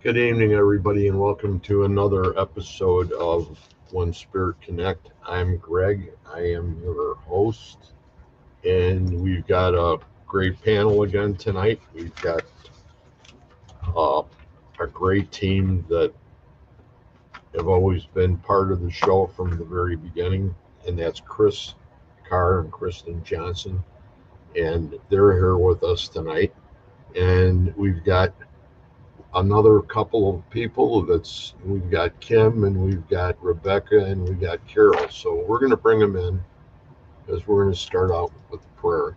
Good evening, everybody, and welcome to another episode of One Spirit Connect. I'm Greg. I am your host, and we've got a great panel again tonight. We've got a great team that have always been part of the show from the very beginning, and that's Chris Carr and Kristen Johnson, and they're here with us tonight. And we've got another couple of people we've got Kim and we've got Rebecca and we've got Carol. So we're going to bring them in as we're going to start out with the prayer.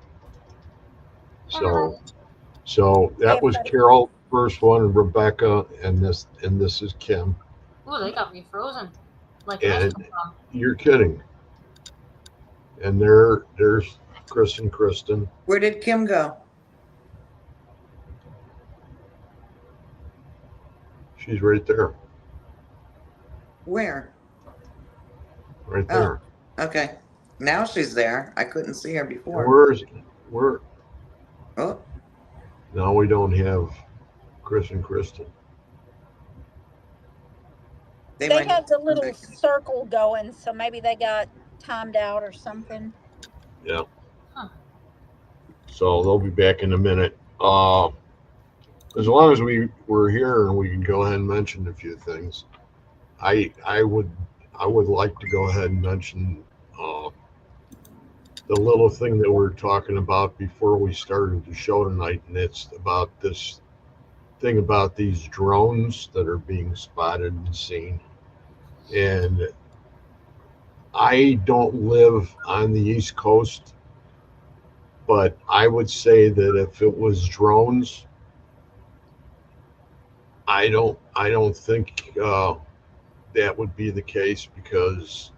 So that was Carol, first one, and Rebecca, and this is Kim. Oh, they got me frozen. Like and you're kidding. And there's Chris and Kristen. Where did Kim go? She's right there. Where? Right there. Oh, okay. Now she's there. I couldn't see her before. Where? Oh. Now we don't have Chris and Kristen. They got the little circle going, so maybe they got timed out or something. Yeah. Huh. So they'll be back in a minute. As long as we're here and we can go ahead and mention a few things, I would like to go ahead and mention the little thing that we were talking about before we started the show tonight, and it's about this thing about these drones that are being spotted and seen. And I don't live on the East Coast, but I would say that if it was drones, I don't think that would be the case, because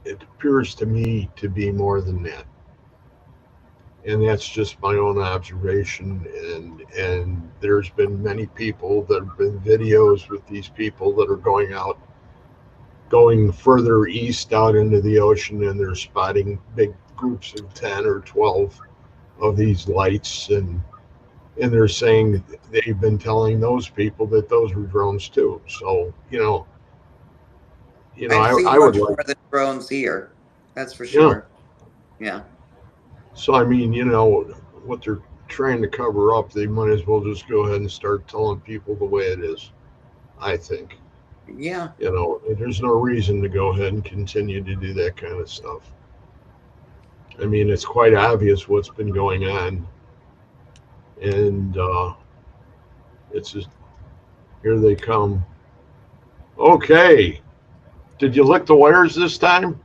it appears to me to be more than that. And that's just my own observation. And there's been many people that have been videos with these people that are going further east out into the ocean, and they're spotting big groups of 10 or 12 of these lights, and they're saying they've been telling those people that those were drones too. So, I would like more than drones here. That's for sure. Yeah. So, I mean, what they're trying to cover up, they might as well just go ahead and start telling people the way it is, I think. Yeah. There's no reason to go ahead and continue to do that kind of stuff. I mean, it's quite obvious what's been going on. And it's just, here they come. Okay. Did you lick the wires this time?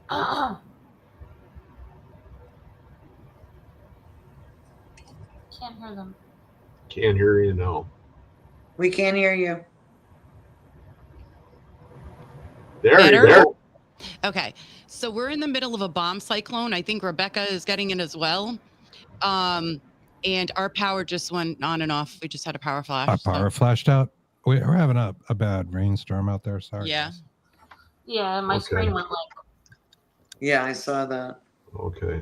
Can't hear them. Can't hear you now. We can't hear you. There you go. Okay. So we're in the middle of a bomb cyclone. I think Rebecca is getting it as well. And our power just went on and off. We just had a power flash. Our power flashed out. We're having a bad rainstorm out there. Sorry. Yeah. Guys. Yeah, my screen went like. Yeah, I saw that. Okay.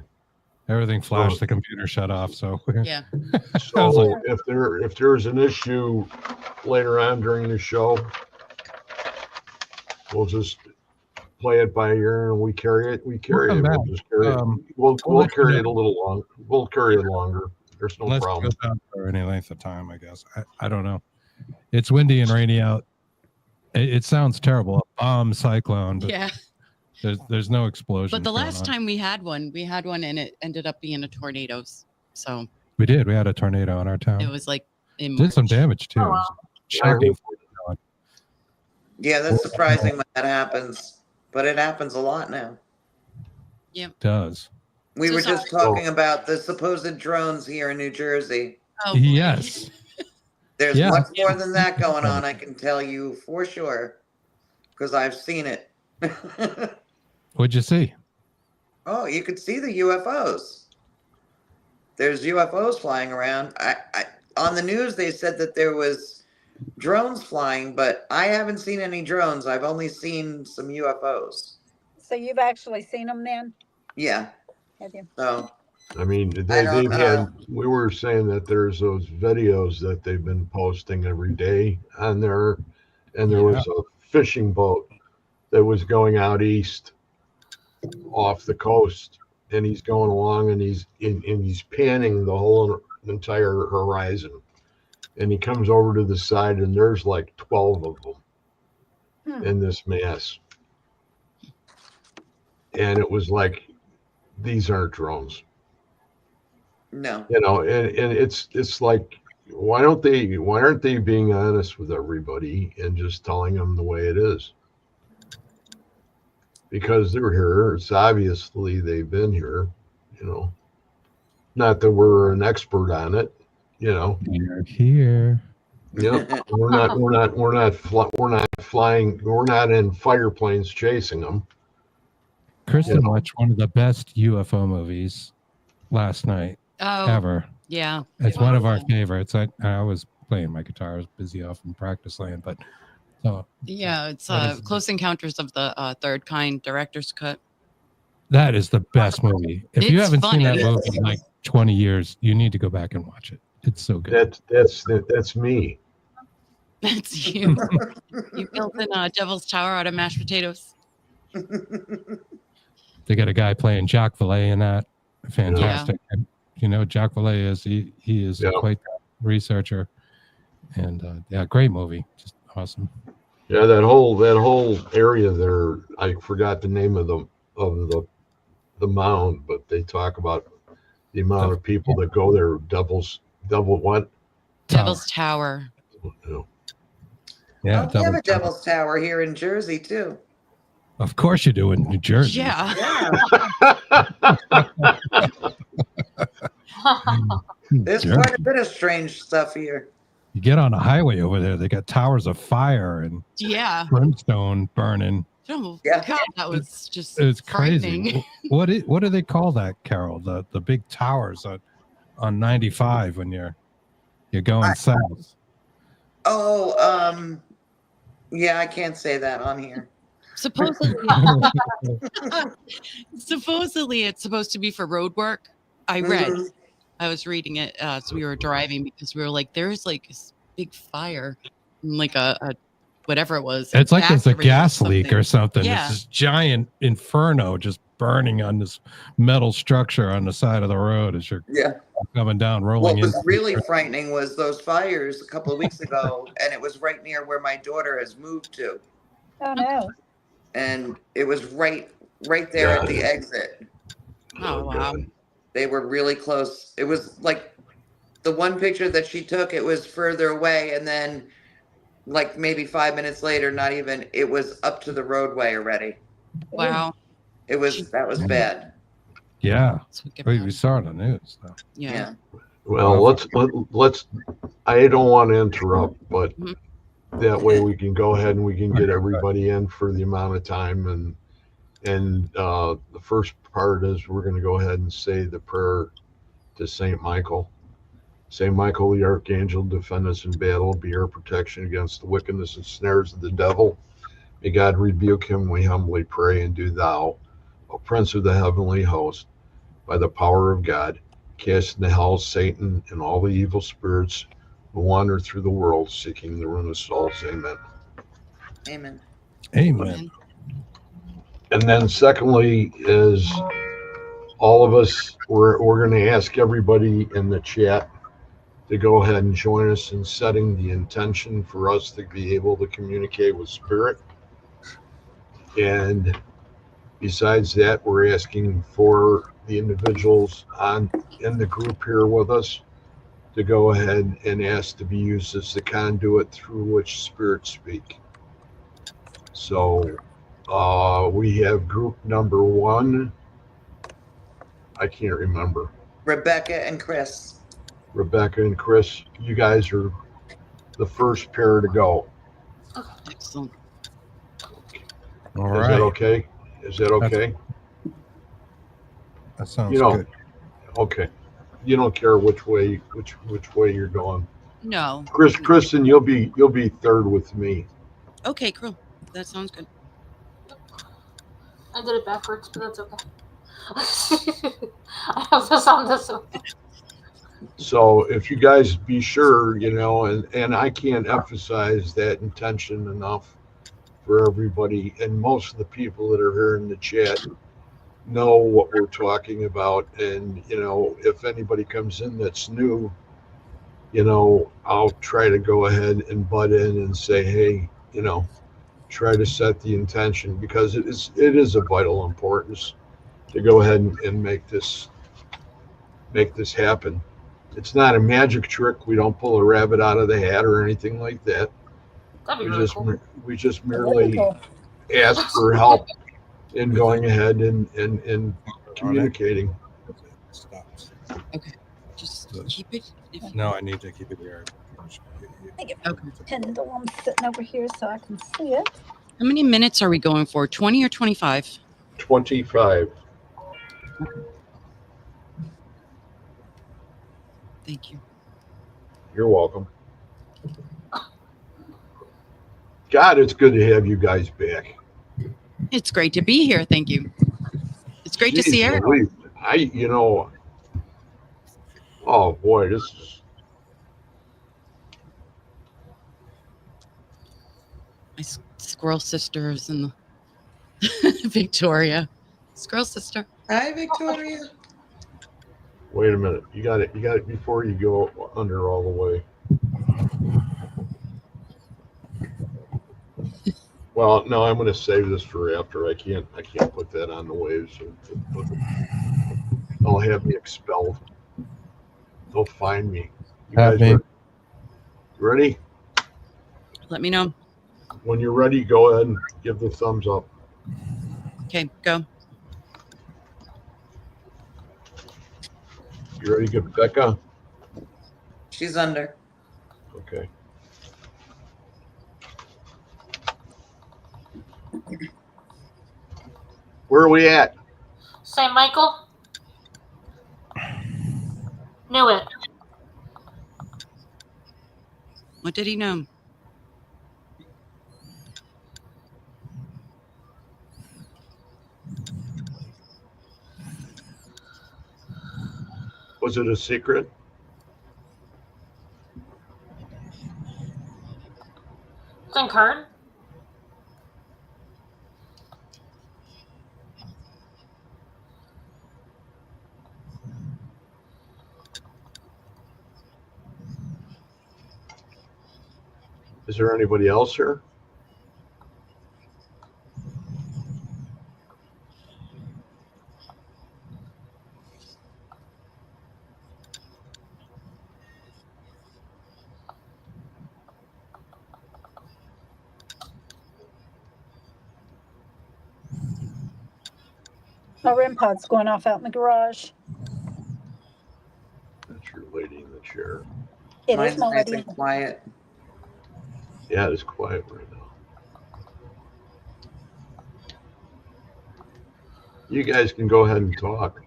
Everything flashed. The computer shut off. So yeah. So if there's an issue later on during the show, we'll just play it by ear, and we carry it. We'll just carry it. We'll carry it a little long. We'll carry it longer. There's no problem. For any length of time, I guess. I don't know. It's windy and rainy out. It sounds terrible. A bomb cyclone. But yeah. There's no explosion. But the last time we had one, and it ended up being a tornado. So we did. We had a tornado in our town. It was like did some damage too. Oh, wow. Shocking. Yeah, that's surprising when that happens, but it happens a lot now. Yeah, it does. We were just talking about the supposed drones here in New Jersey. Oh, yes. There's much more than that going on, I can tell you for sure, because I've seen it. What'd you see? Oh, you could see the UFOs. There's UFOs flying around. On the news, they said that there was drones flying, but I haven't seen any drones. I've only seen some UFOs. So you've actually seen them then? Yeah. Have you? So I mean, I don't they've had. know. We were saying that there's those videos that they've been posting every day on there, and there was a fishing boat that was going out east off the coast, and he's going along, and he's panning the whole entire horizon, and he comes over to the side, and there's like 12 of them in this mass, and it was like, these aren't drones. No. You know, and it's like, why aren't they being honest with everybody and just telling them the way it is? Because they're here. It's obviously they've been here, you know. Not that we're an expert on it, you know. We're here. Yep. We're not flying. We're not in fire planes chasing them. Kristen watched one of the best UFO movies last night ever. Yeah. It's one of our favorites. I was playing my guitar. I was busy off in practice land, but yeah, it's Close Encounters of the Third Kind director's cut. that is the best movie. If you It's haven't funny. seen that movie in like 20 years, you need to go back and watch it. It's so good. That's me. That's you. You built in a Devil's Tower out of mashed potatoes. They got a guy playing Jacques Vallée in that. Fantastic. And, you know, Jacques Vallée is he is quite a researcher, and great movie, just awesome. Yeah, that whole area there. I forgot the name of the mound, but they talk about the amount of people that go there. Devil's Tower. Yeah, we have a Devil's Tower here in Jersey too. Of course you do in New Jersey. Yeah. There's quite a bit of strange stuff here. You get on a highway over there, they got towers of fire and brimstone burning. Oh, God, that was just it's crazy. What do they call that, Carol? The big towers on 95 when you're going south. Yeah, I can't say that on here. Supposedly it's supposed to be for road work. I read. I was reading it as we were driving because we were like, there's like this big fire, like a whatever it was. It's like there's a gas leak or something. Yeah. It's this giant inferno just burning on this metal structure on the side of the road as you're coming down, rolling in. What was really frightening was those fires a couple of weeks ago, and it was right near where my daughter has moved to. Oh no. And it was right there at the exit. Oh wow. They were really close. It was like the one picture that she took, it was further away, and then like maybe 5 minutes later, not even, it was up to the roadway already. Wow. That was bad. Yeah. We saw it on the news though. Yeah. Well, let's I don't want to interrupt, but that way we can go ahead and we can get everybody in for the amount of time, and the first part is we're going to go ahead and say the prayer to Saint Michael. Saint Michael, the archangel, defend us in battle, be our protection against the wickedness and snares of the devil. May God rebuke him, we humbly pray, and do thou, O Prince of the heavenly host, by the power of God, cast into hell Satan and all the evil spirits who wander through the world seeking the ruin of souls. Amen. Amen. Amen. And then secondly is all of us, we're going to ask everybody in the chat to go ahead and join us in setting the intention for us to be able to communicate with spirit. And besides that, we're asking for the individuals in the group here with us to go ahead and ask to be used as the conduit through which spirits speak. So we have group number 1. I can't remember. Rebecca and Chris. Rebecca and Chris, you guys are the first pair to go. Excellent. All right. Is that okay? Is that okay? That sounds good. Okay. You don't care which way you're going. No. Kristen, you'll be third with me. Okay, cool. That sounds good. I did it backwards, but that's okay. I have this on this one. So if you guys be sure, and I can't emphasize that intention enough for everybody, and most of the people that are here in the chat know what we're talking about. And, if anybody comes in that's new, I'll try to go ahead and butt in and say, hey, try to set the intention, because it is of vital importance to go ahead and make this happen. It's not a magic trick. We don't pull a rabbit out of the hat or anything like that. That'd be really cool. We just Very merely cool. ask for help in going ahead and communicating. Stops. Okay. Just keep it. No, I need to keep it here. I think Okay. pendulum sitting over here so I can see it. How many minutes are we going for? 20 or 25? 25. Thank you. You're welcome. God, it's good to have you guys back. It's great to be here. Thank you. It's great to see Eric. Louise, oh boy, this is. My squirrel sisters and Victoria. Squirrel sister. Hi, Victoria. Wait a minute. You got it before you go under all the way. Well, no, I'm going to save this for after. I can't put that on the waves. They'll have me expelled. They'll find me. You guys ready? Let me know. When you're ready, go ahead and give the thumbs up. Okay, go. You ready, get Becca? She's under. Okay. Where are we at? St. Michael? Knew it. What did he know? Was it a secret? Thing card? Is there anybody else here? My REM pod's going off out in the garage. That's your lady in the chair. It is Mine's my nice lady. and quiet. Yeah, it's quiet right now. You guys can go ahead and talk.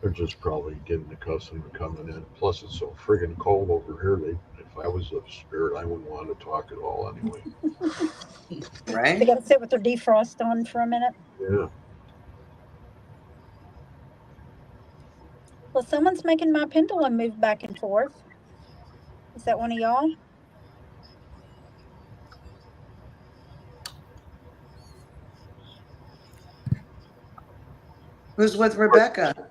They're just probably getting accustomed to coming in. Plus, it's so friggin' cold over here. If I was a spirit, I wouldn't want to talk at all anyway. Right? They got to sit with their defrost on for a minute. Yeah. Well, someone's making my pendulum move back and forth. Is that one of y'all? Who's with Rebecca?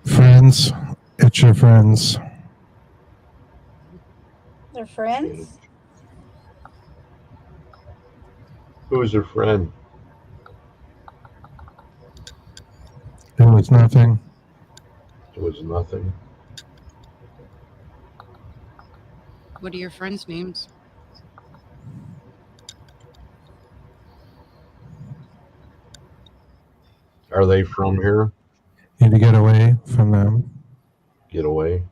Friends. It's your friends. They're friends? Who is her friend? It was nothing. It was nothing. What are your friends' names? Are they from here? Need to get away from them. Get away.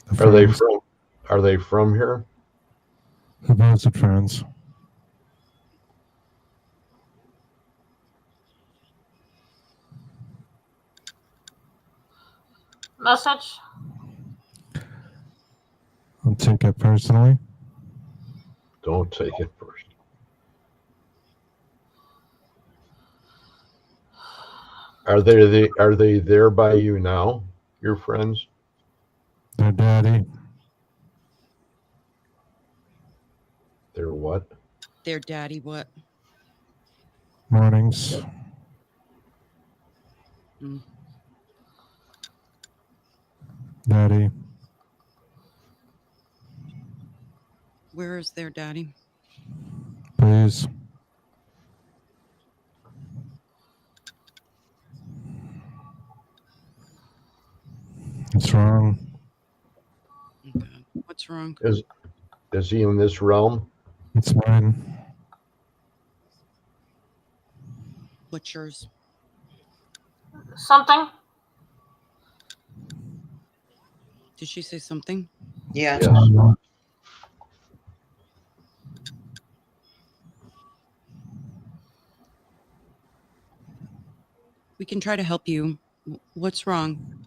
The friends. Are they from here? Supposed friends. Message. I'll take it personally. Don't take it first. Are they there by you now, your friends? Their daddy. Their what? Their daddy what? Mornings. Mm. Daddy. Where is their daddy? Please. What's wrong? Okay. What's wrong? Is he in this realm? It's mine. What's yours? Something. Did she say something? Yeah. Yes. We can try to help you. What's wrong?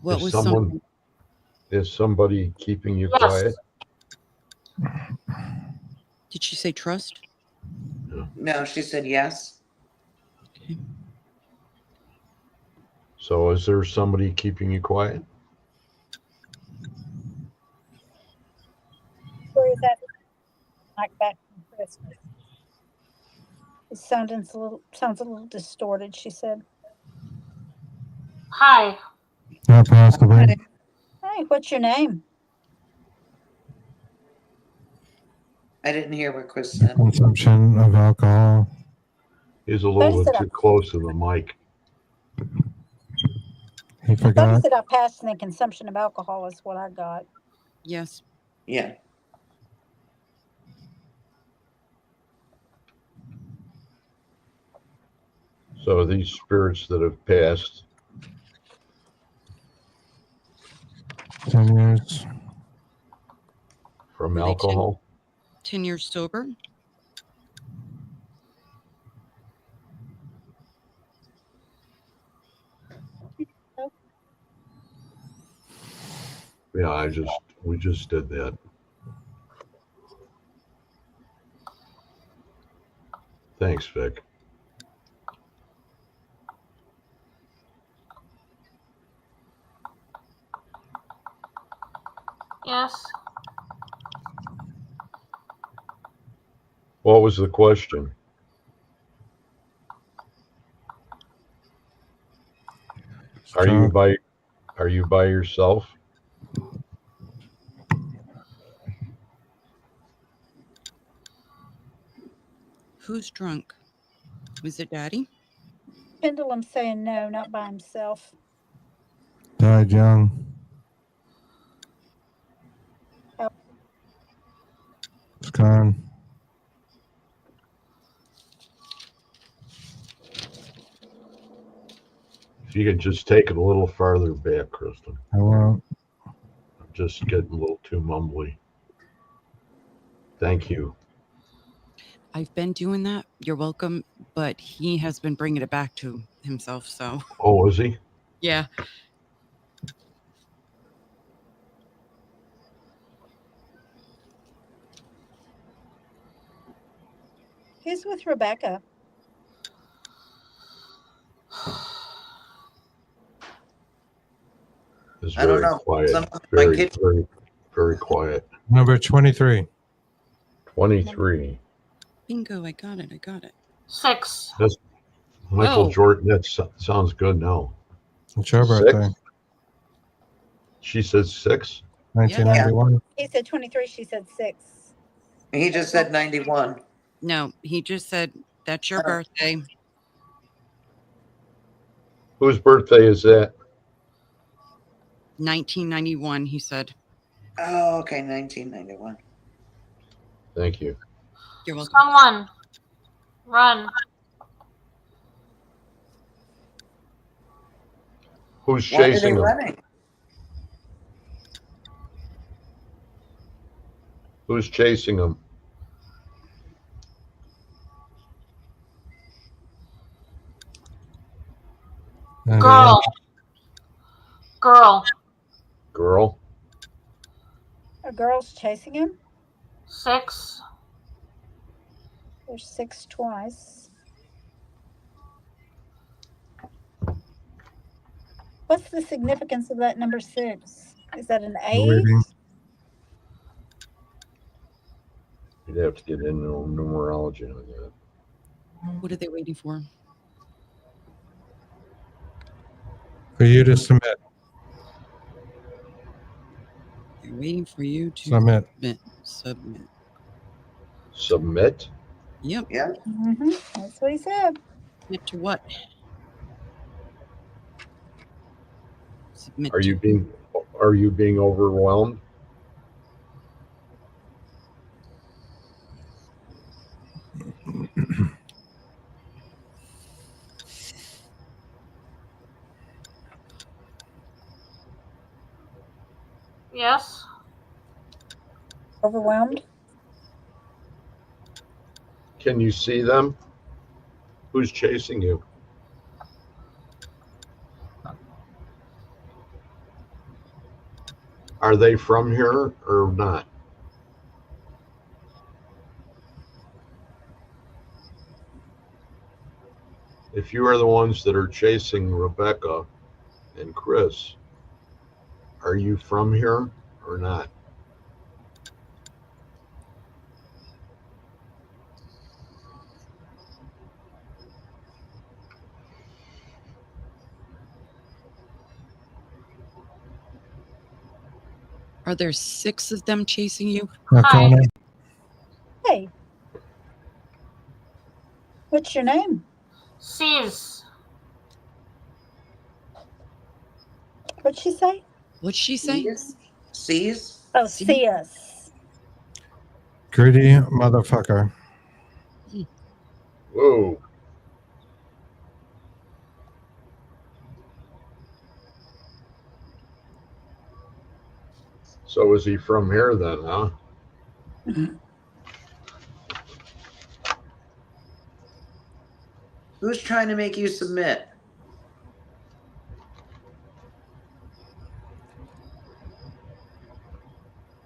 What was something? Is somebody keeping you Yes. quiet? Did she say trust? No, she said yes. Okay. So is there somebody keeping you quiet? Where is that? Like back from Christmas. It sounds a little distorted, she said. Hi. Not possibly. Hey, what's your name? I didn't hear what Chris said. Consumption of alcohol. He's a little bit too close to the mic. He I thought forgot. you said I passed in the consumption of alcohol is what I got. Yes. Yeah. So these spirits that have passed, 10 years. from Were they alcohol? 10 years sober? Yeah, we just did that. Thanks, Vic. Yes. What was the question? Are you by yourself? Who's drunk? Was it Daddy? Pendulum saying no, not by himself. Died young. Oh. It's gone. If you could just take it a little farther back, Kristen. I won't. I'm just getting a little too mumbly. Thank you. I've been doing that. You're welcome. But he has been bringing it back to himself. So, Oh, is he? yeah. Who's with Rebecca? It's I don't very know. quiet. Some of my Very, kids. very, very quiet. Number 23. 23. Bingo. I got it. 6. That's Michael Oh. Jordan. That sounds good now. It's your 6? birthday. She said 6? 1991. He said 23, she said 6. He just said 91. No, he just said, that's your Oh. birthday. Whose birthday is that? 1991, he said. Oh, okay, 1991. Thank you. You're welcome. Someone. Run. Who's Why are they chasing him? running? Who's chasing him? Girl. Girl. Girl. A girl's chasing him. 6. There's 6 twice. What's the significance of that number 6? Is that an 8? Waiting. You'd have to get into numerology on that. What are they waiting for? For you to submit. They're waiting for you to Submit. Submit. Submit? Yep. Yeah. That's what he said. Submit to what? Submit Are you to. being overwhelmed? Yes. Overwhelmed? Can you see them? Who's chasing you? Are they from here or not? If you are the ones that are chasing Rebecca and Chris, are you from here or not? Are there 6 of them chasing you? Arcana. Hey. What's your name? C's. What'd she say? What'd she say? C's? Oh, See? see us. Greedy motherfucker. Whoa. So is he from here then, huh? Who's trying to make you submit?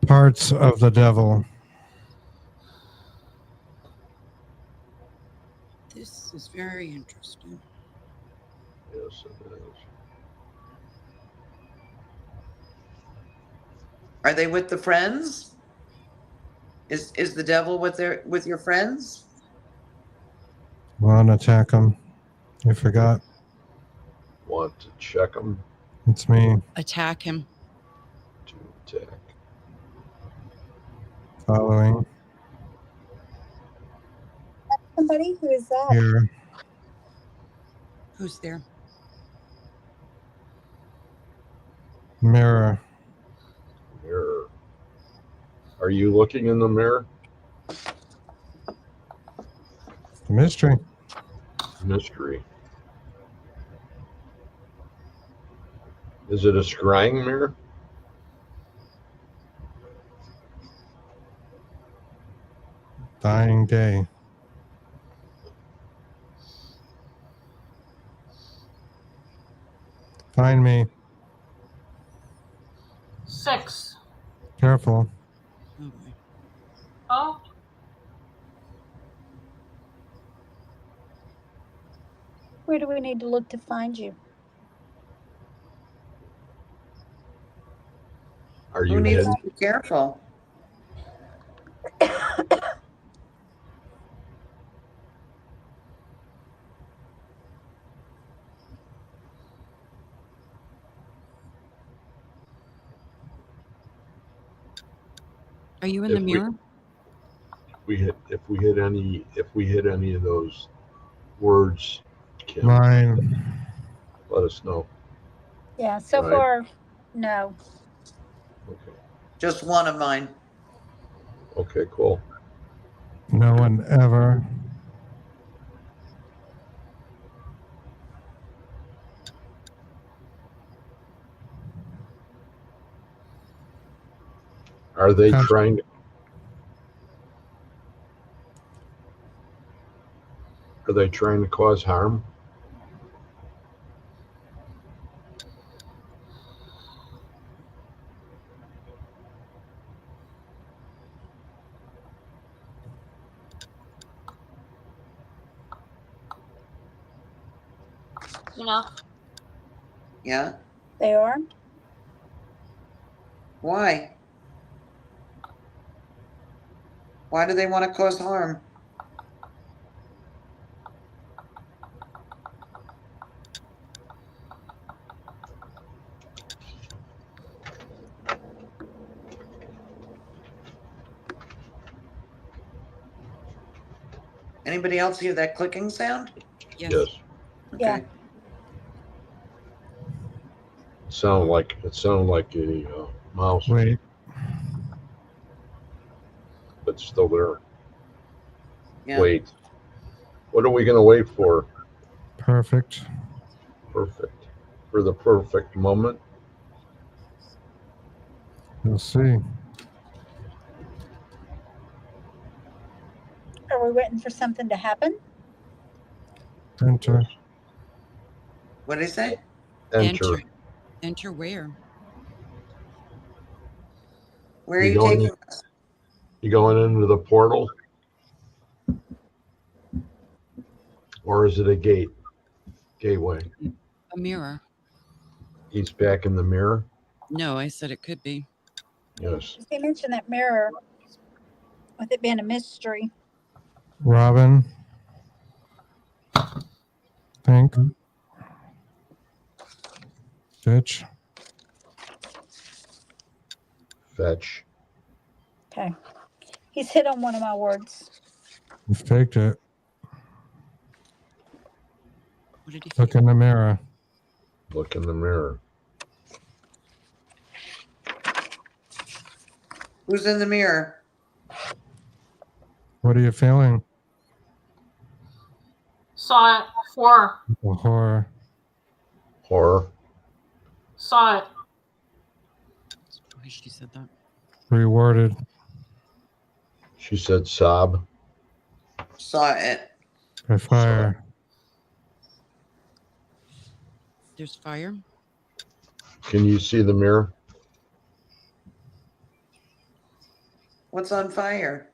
Parts of the devil. This is very interesting. Yes, it is. Are they with the friends? Is the devil with your friends? Want to attack him. You forgot. Want to check them It's me. Attack him. to attack. Following. Somebody? Who is that? Here. Who's there? Mirror. Mirror. Are you looking in the mirror? The mystery. Mystery. Is it a scrying mirror? Dying day. Find me. 6. Careful. Oh, boy. Oh. Where do we need to look to find you? Are Who you needs hidden? to be careful? Are you in the If we- mirror? If we hit any of those words, Kim, Mine. let us know. Yeah, so Right. far, no. Okay. Just one of mine. Okay, cool. No one ever. Are they Come. trying to? Are they trying to cause harm? Enough. Yeah? They are? Why? Why do they want to cause harm? Anybody else hear that clicking sound? Yes. Yes. Yeah. Okay. It sounded like a mouse, Wait. but still there. Yeah. Wait. What are we going to wait for? Perfect. Perfect. For the perfect moment. You'll see. Are we waiting for something to happen? Enter. What did he say? Enter. Enter where? Where are You you going taking us? You going into the portal? Or is it a gateway? A mirror. He's back in the mirror? No, I said it could be. Yes. They mentioned that mirror with it being a mystery. Robin. Think. Fetch. Fetch. Okay. He's hit on one of my words. You faked it. What did he Look say? in the mirror. Look in the mirror. Who's in the mirror? What are you feeling? Saw it. 4. A horror. Horror. Saw it. Why she said that? Reworded. She said sob. Saw it. By fire. There's fire. Can you see the mirror? What's on fire?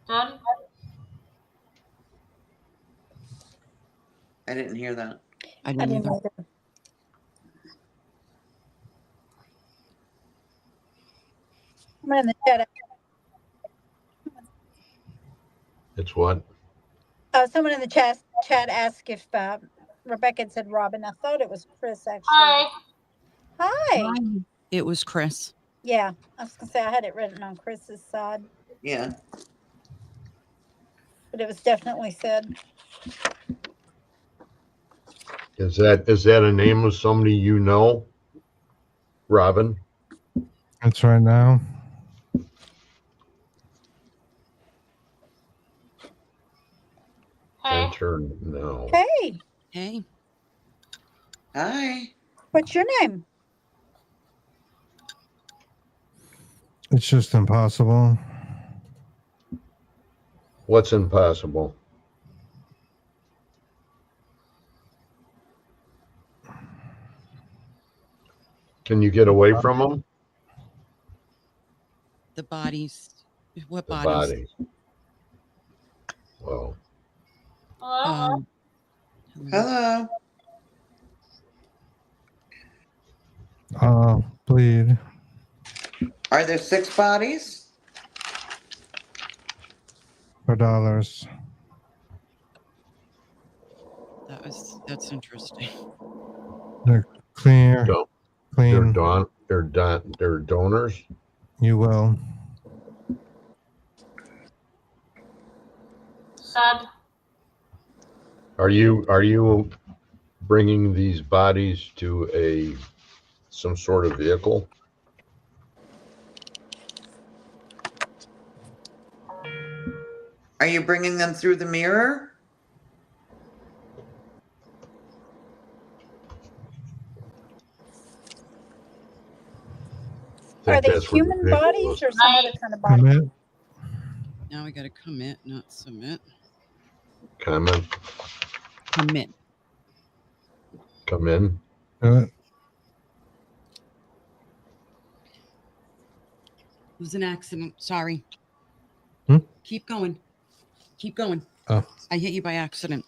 Dead. I didn't hear that. I I didn't didn't either. either. Someone in the chat. It's what? Someone in the chat asked if Rebecca had said Robin. I thought it was Chris actually. Hi. Hi. It was Chris. Yeah, I was gonna say I had it written on Chris's side, Yeah. but it was definitely said. Is that a name of somebody you know? Robin? It's right now. Hey. Enter now. Hey, Hey. Hi. what's your name? It's just impossible. What's impossible? Can you get away from them? The bodies. What The bodies? body. Well, Hello. Hello. Bleed. Are there 6 bodies? For dollars. That's interesting. They're clear. don't. Clean. They're donors. You will. Sad. Are you bringing these bodies to some sort of vehicle? Are you bringing them through the mirror? Are they That's where the human vehicle bodies was. or some Right. other kind of body? Commit. Now we got to commit, not submit. Comment. Commit. Come in. Do it. It was an accident. Sorry. Hmm? Keep going. Keep going. Oh. I hit you by accident.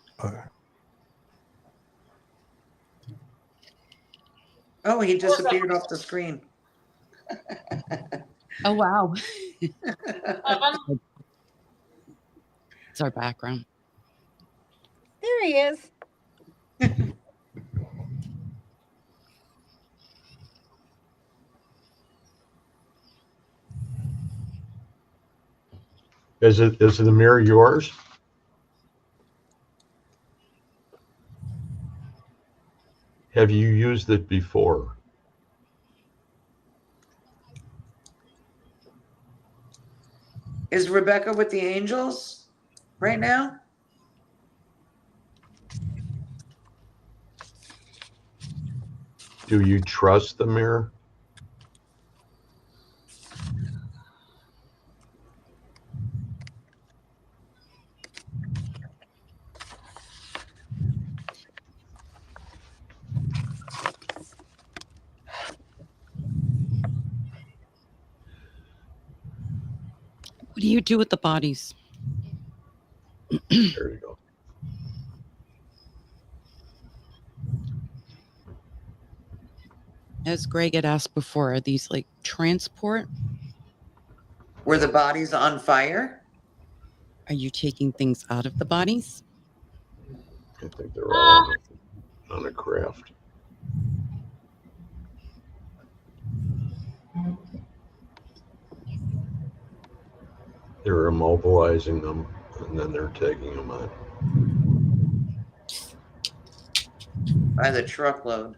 Oh, he disappeared off the screen. Oh, wow. Heaven. It's our background. There he is. Is the mirror yours? Have you used it before? Is Rebecca with the Angels right now? Do you trust the mirror? What do you do with the bodies? There you go. As Greg had asked before, are these like transport? Were the bodies on fire? Are you taking things out of the bodies? I think they're all on a craft. They're immobilizing them, and then they're taking them on. By the truckload.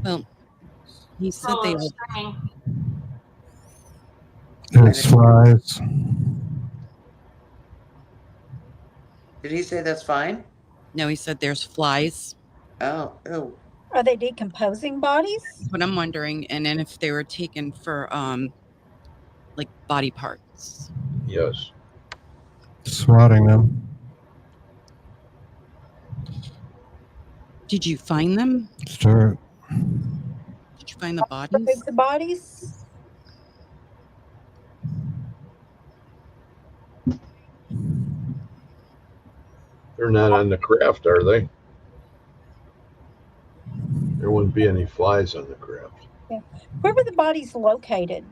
Well, he said Oh, they I'm were. streaming. It's flies. Did he say that's fine? No, he said there's flies. Oh, oh. Are they decomposing bodies? But I'm wondering, and then if they were taken for like body parts. Yes. Swatting them. Did you find them? Sure. Did you find the bodies? Remove the bodies? They're not on the craft, are they? There wouldn't be any flies on the craft. Yeah. Where were the bodies located?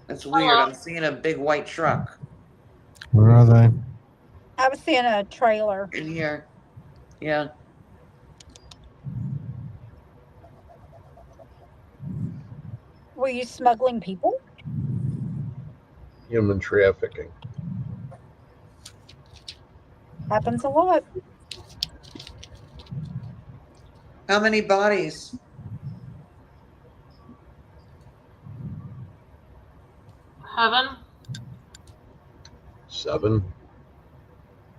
That's weird. I'm seeing a big white truck Where are they? I was seeing a trailer. in here. Yeah. Were you smuggling people? Human trafficking. Happens a lot. How many bodies? Heaven. 7.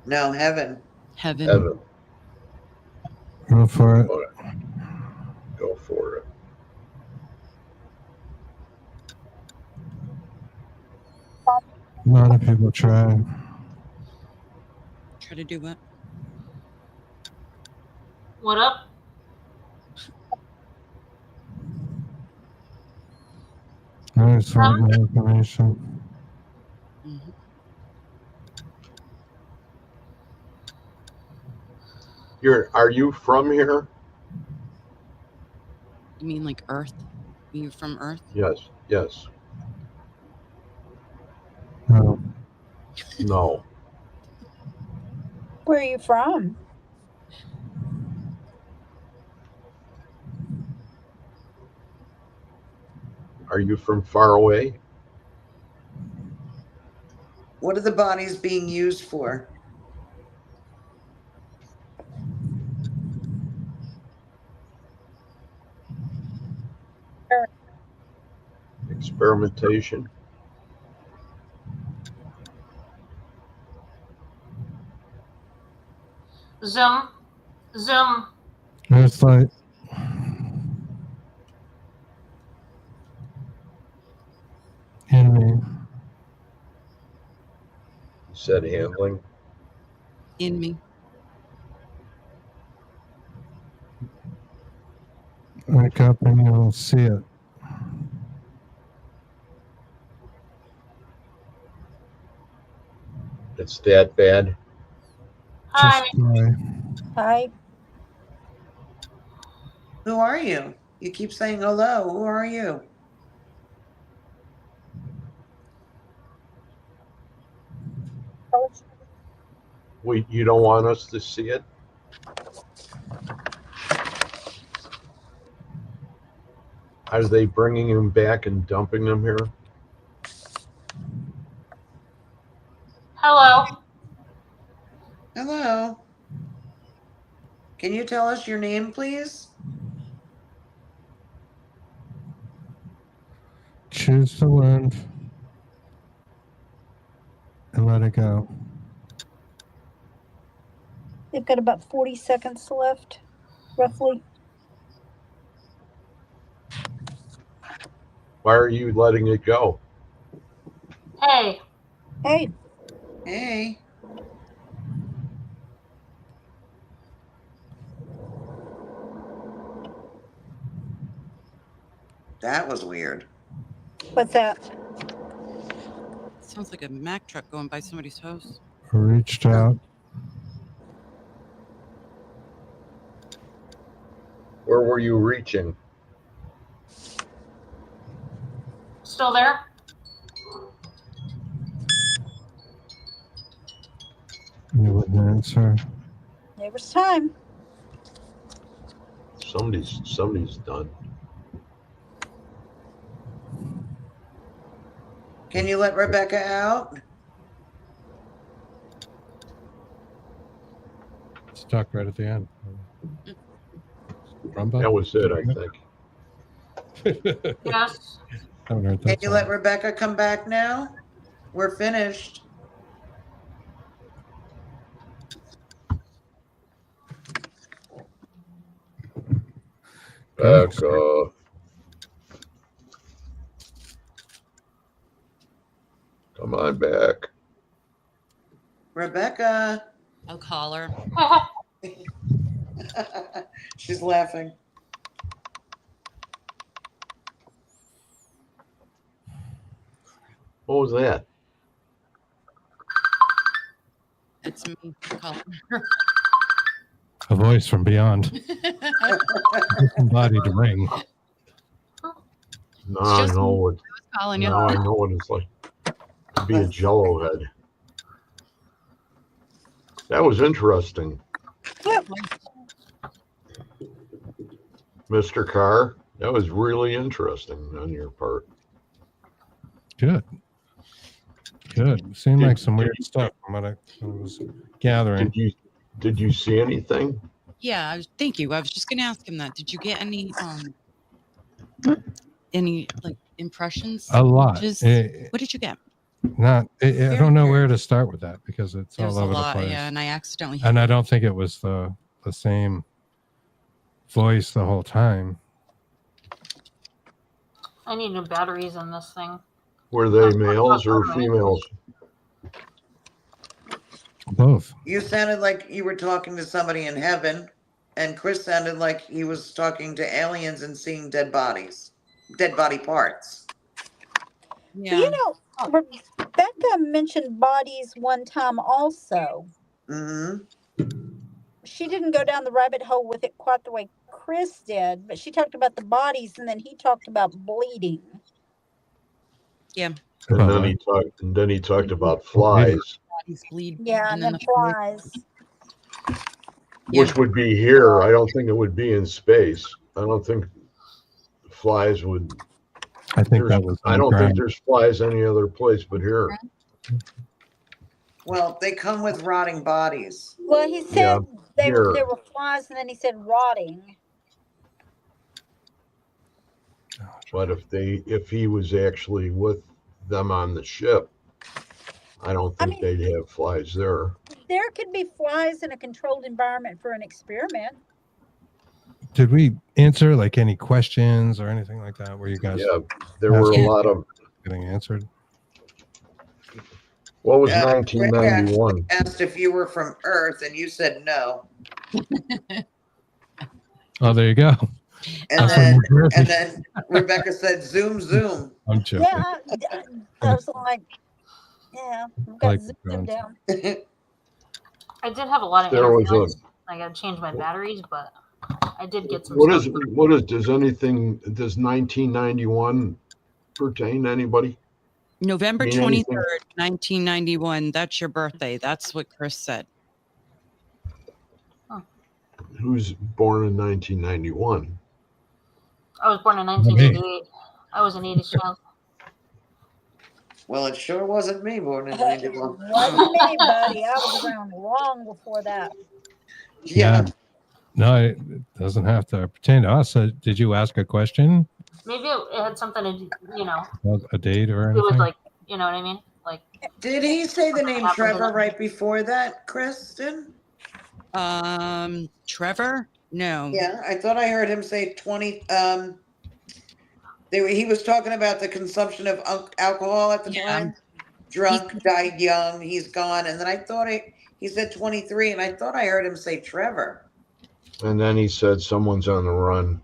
No, heaven. Heaven. Heaven. Go for it. Go for it. A lot of people try. Try to do what? What up? I just want more information. Mm-hmm. Are you from here? You mean like Earth? Are you from Earth? Yes. Yes. No. No. Where are you from? Are you from far away? What are the bodies being used for? Experimentation. Zoom. Zoom. It's like enemy. Said handling. In me. Wake up and you'll see it. It's that bad. Hi. Just try. Hi. Who are you? You keep saying hello. Who are you? You don't want us to see it? Are they bringing him back and dumping him here? Hello. Hello. Can you tell us your name, please? Choose the wind and let it go. They've got about 40 seconds left, roughly. Why are you letting it go? Hey. Hey, Hey. That was weird. what's that? Sounds like a Mack truck going by somebody's house. Reached out. Where were you reaching? Still there? You wouldn't answer. There was time. Somebody's done. Can you let Rebecca out? Stuck right at the end. Rumba? That was it, I think. Yes. Haven't heard Can that you song. let Rebecca come back now? We're finished. Back come on back. Rebecca. I'll call her. She's laughing. What was that? It's me calling her. A voice from beyond. Embodied ring. Now It's I just know me. what. Calling you. Now I know what it's like to be a Jello head. That was interesting, Yep. Mr. Carr. That was really interesting on your part. Good. Good. Seemed like some Did weird stuff from what I was gathering. Did you see anything? Yeah, thank you. I was just gonna ask him that. Did you get any like impressions? A lot. What did you get? I don't know where to start with that because it's There was all a over lot, the place. yeah, and I accidentally hit And I don't think it was the same voice the whole time. I need new batteries in this thing. Were they males or females? Both. You sounded like you were talking to somebody in heaven, and Chris sounded like he was talking to aliens and seeing dead bodies, dead body parts. Yeah. You know, Rebecca mentioned bodies one time also. Mm-hmm. She didn't go down the rabbit hole with it quite the way Chris did, but she talked about the bodies and then he talked about bleeding. Yeah. And then he talked about flies. Bodies bleed. Yeah, and then the flies. Which would be here. I don't think it would be in space. I don't think flies would. I think that was. I don't think there's flies any other place but here. Well, they come with rotting bodies. Well, he said there were flies, and then he said rotting. But if he was actually with them on the ship, I don't think they'd have flies there. There could be flies in a controlled environment for an experiment. Did we answer like any questions or anything like that? Where you guys? Yeah, there were a lot of getting answered. What was Greg 1991? asked if you were from Earth, and you said no. Oh, there you go. And I'm from then, New Jersey. and then Rebecca said, "Zoom, zoom." I'm joking. Yeah, I was like, yeah, I've got Like zoomed drones. down. I did have a lot of There was interference. I got to change my batteries, but I did get some What stuff. does 1991 pertain to anybody? November Mean 23rd, anything? 1991. That's your birthday. That's what Chris said. Who's born in 1991? I was born in 1988. I was an 80s child. Well, it sure wasn't me born in 91. Wasn't me, buddy. I was around long before that. Yeah. No, it doesn't have to pertain to us. So did you ask a question? Maybe it had something to do, About a date or it was anything? like, you know what I mean? Like, Did he say the name Trevor right before that, Kristen? Trevor? No. Yeah, I thought I heard him say 20. He was talking about the consumption of alcohol at the Yeah. time. Drunk, died young, he's gone. And then I thought he said 23, and I thought I heard him say Trevor. And then he said someone's on the run.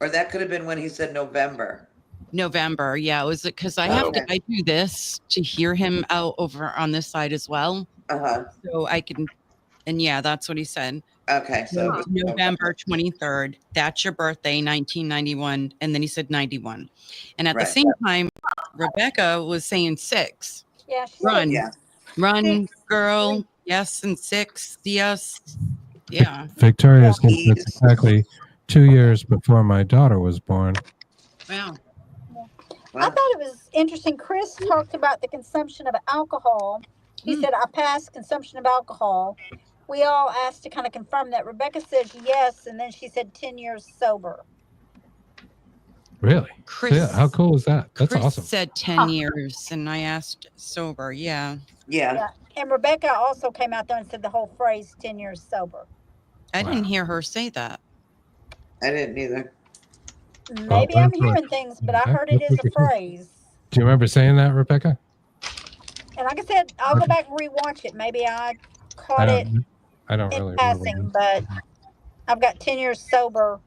Or that could have been when he said November. November. Yeah. It was because I I do this to hear him out over on this side as well. Uh-huh. So I can, and yeah, that's what he said. Okay, so it was November 23rd. That's your birthday, 1991. And then he said 91. And at the Right. same time, Rebecca was saying 6. Yeah, she Run. Yeah. Run, 6. girl. Yes, and 6. Yes. Yeah. Victoria said He's- that's exactly 2 years before my daughter was born. Wow. I thought it was interesting. Chris talked about the consumption of alcohol. He said, I passed consumption of alcohol. We all asked to kind of confirm that. Rebecca says yes, and then she said 10 years sober. Really? Chris, Yeah, how cool is that? That's Chris awesome. said 10 years, and I asked sober. Yeah. Yeah. And Rebecca also came out there and said the whole phrase 10 years sober. I didn't hear her say that. I didn't either. Maybe Oh, I'm that's right. hearing things, but I Okay. heard it That's as what a you said. phrase. Do you remember saying that, Rebecca? And like I said, I'll go back and rewatch it. Maybe I caught it I don't in really passing, remember. but I've got 10 years sober.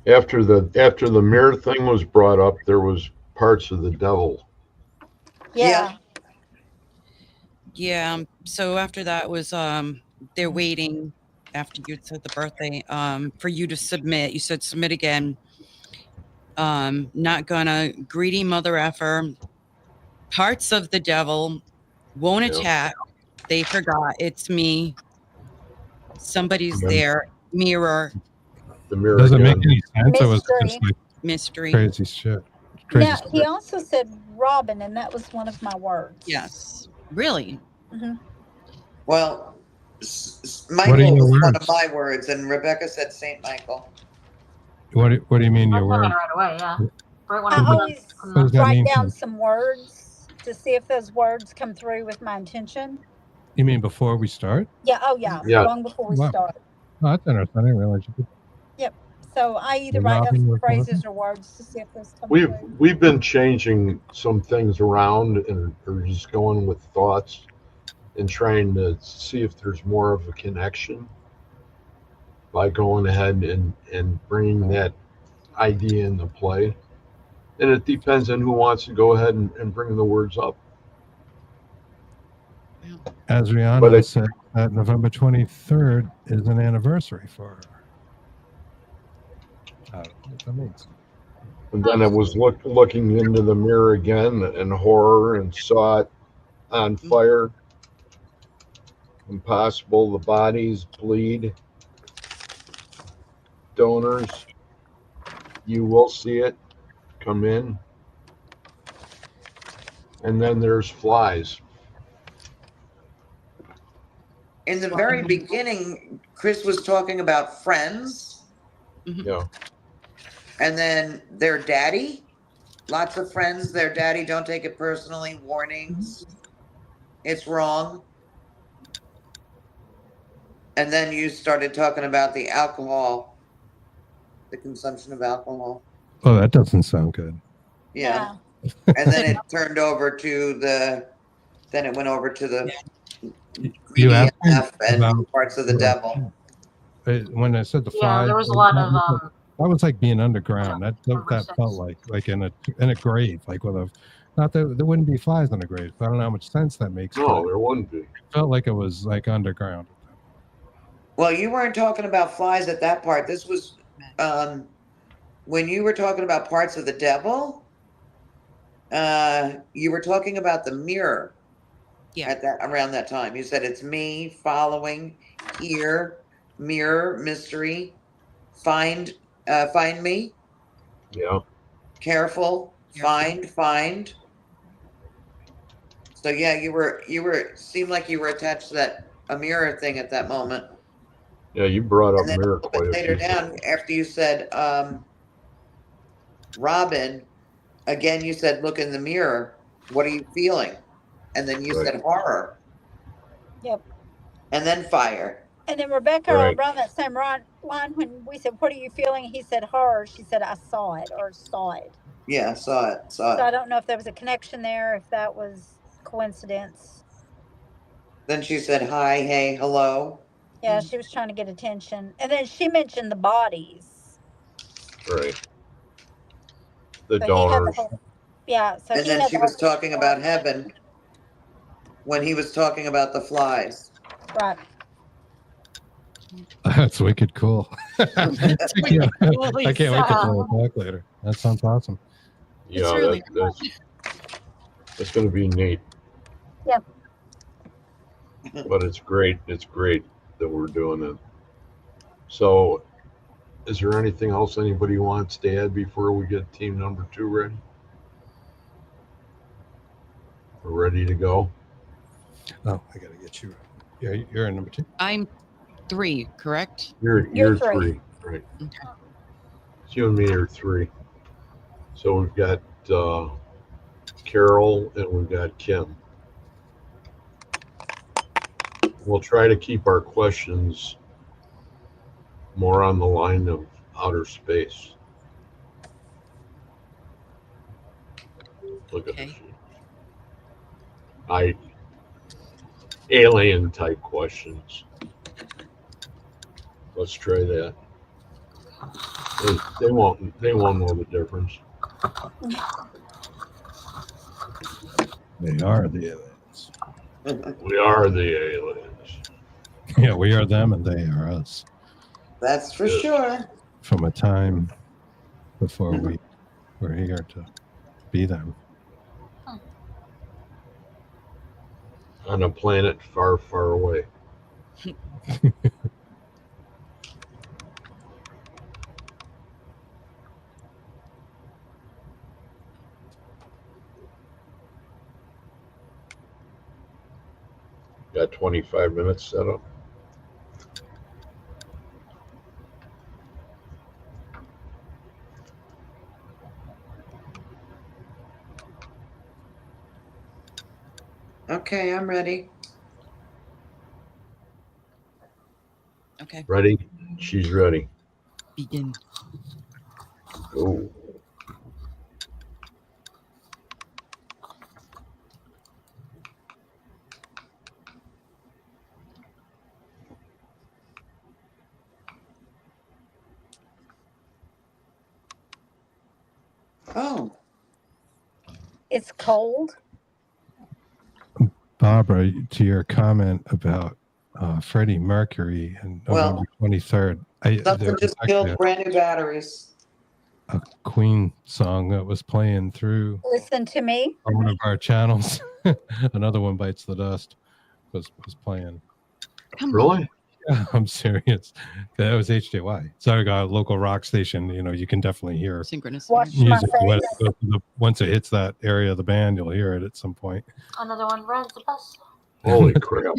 After the mirror thing was brought up, there was parts of the devil. Yeah. Yeah. So after that was they're waiting after you said the birthday for you to submit. You said submit again. Not gonna, greedy mother effer, parts of the devil, won't attack. They forgot. It's me. Somebody's there. Mirror. The mirror Doesn't make again. any sense. It was Mystery. just like Mystery. crazy shit. Crazy Now, stuff. he also said Robin, and that was one of my words. Yes. Really? Well, What are Michael your was one words? of my words, and Rebecca said Saint Michael. What do you mean I your was word? right away, yeah. Right when I I always What does that write mean? down some words to see if those words come through with my intention. You mean before we start? Yeah. Oh, yeah. Yeah. Long before we Wow. start. Oh, that's interesting. I didn't realize you could. So I either You're write down Robin some with phrases or words to see if those come through. We've been changing some things around and or just going with thoughts and trying to see if there's more of a connection by going ahead and bringing that idea into play. And it depends on who wants to go ahead and bring the words up. As But Rihanna said, that November 23rd is an anniversary for her. I don't know what that means. And then I was looking into the mirror again and horror and saw it on fire. Impossible. The bodies bleed. Donors. You will see it come in. And then there's flies. In the very beginning, Chris was talking about friends, Yeah. and then their daddy. Lots of friends, their daddy, don't take it personally. Warnings. It's wrong. And then you started talking about the alcohol, the consumption of alcohol. Oh, that doesn't sound good. Yeah. And then it turned over to then it went over to the You asked me EDF and about parts of the devil. when I said the Yeah, flies. there was a lot of That was like being underground. That conversations. felt like in a grave, like with a. Not that there wouldn't be flies on a grave. I don't know how much sense that makes. No, there wouldn't be. It felt like it was like underground. Well, you weren't talking about flies at that part. This was when you were talking about parts of the devil. You were talking about the mirror. Yeah. At that around that time, you said it's me following here, mirror, mystery, find me, Yeah. careful, find. So yeah, you were seemed like you were attached to a mirror thing at that moment. Yeah, you brought up And then mirror a little quite bit a later few down, times. after you said Robin, again you said look in the mirror. What are you feeling? And then you Right. said horror. Yep. And then fire. And then Rebecca, Right. around that same line, when we said, "What are you feeling?" He said, "Horror." She said, "I saw it," or "saw it." Yeah, saw it. So I don't know if there was a connection there, if that was coincidence. Then she said hi, hey, hello. Yeah, she was trying to get attention, and then she mentioned the bodies. Right. The So he had the donors. whole. Yeah, so And he then had she the whole was talking about heaven when he was talking about the flies. right. That's wicked cool. I can't wait to play it back later. That sounds awesome. Yeah, really that's going to be neat. Yeah. But it's great. It's great that we're doing it. So, is there anything else anybody wants to add before we get team number 2 ready? We're ready to go. Oh, I got to get you. Yeah, you're in number 2. I'm 3, correct? You're 3. 3, right? Okay. So you and me are 3. So we've got Carol and we've got Kim. We'll try to keep our questions more on the line of outer space. Look at Okay. this. Alien type questions. Let's try that. They won't know the difference. They are the aliens. We are the aliens. Yeah, we are them and they are us. That's for Yes. sure. From a time before we were here to be them. On a planet far, far away. Got 25 minutes set up. Okay, I'm ready. Okay. Ready? She's ready. Begin. Go. Oh, It's cold. Barbara, to your comment about Freddie Mercury and November 23rd. something just killed brand new batteries. A Queen song that was playing through Listen to me. on one of our channels. Another One Bites the Dust was playing. Really? Yeah, I'm serious. That was HJY. So I got a local rock station. You know, you can definitely hear Synchronous. Watch my music. face. Once it hits that area of the band, you'll hear it at some point. Another one rides the bus. Holy crap.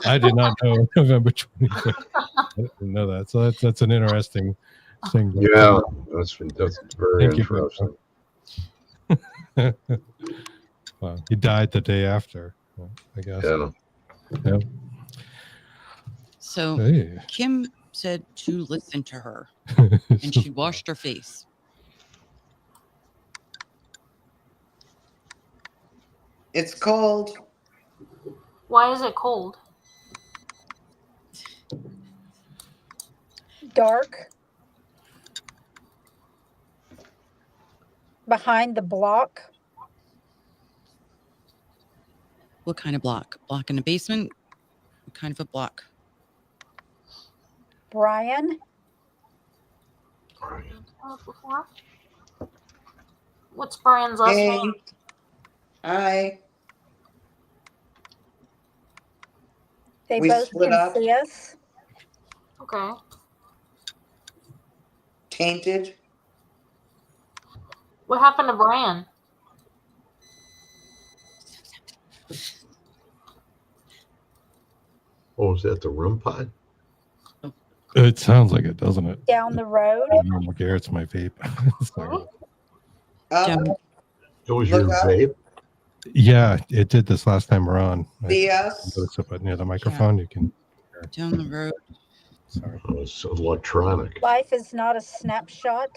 I did not know November 23rd. I didn't know that. So that's an interesting thing. Yeah, that's very Thank you, interesting. Well, he died the day after, I guess. Yeah. Yep. So Hey. Kim said to listen to her, and she washed her face. It's cold. Why is it cold? Dark. Behind the block. What kind of block? Block in the basement? What kind of a block? Brian. Before? What's Brian's last Hey. name? Hi. They We both split can up. see us. Okay. Tainted. What happened to Brian? Oh, is that the room pod? It sounds like it, doesn't it? Down the road. Normal Garrett's my vape. Sorry. Up. Down, It was Look your up. vape? Yeah, it did this last time we're on. See us. Notice it, but near the microphone, you can. down the road. Sorry. Oh, it's electronic. Life is not a snapshot.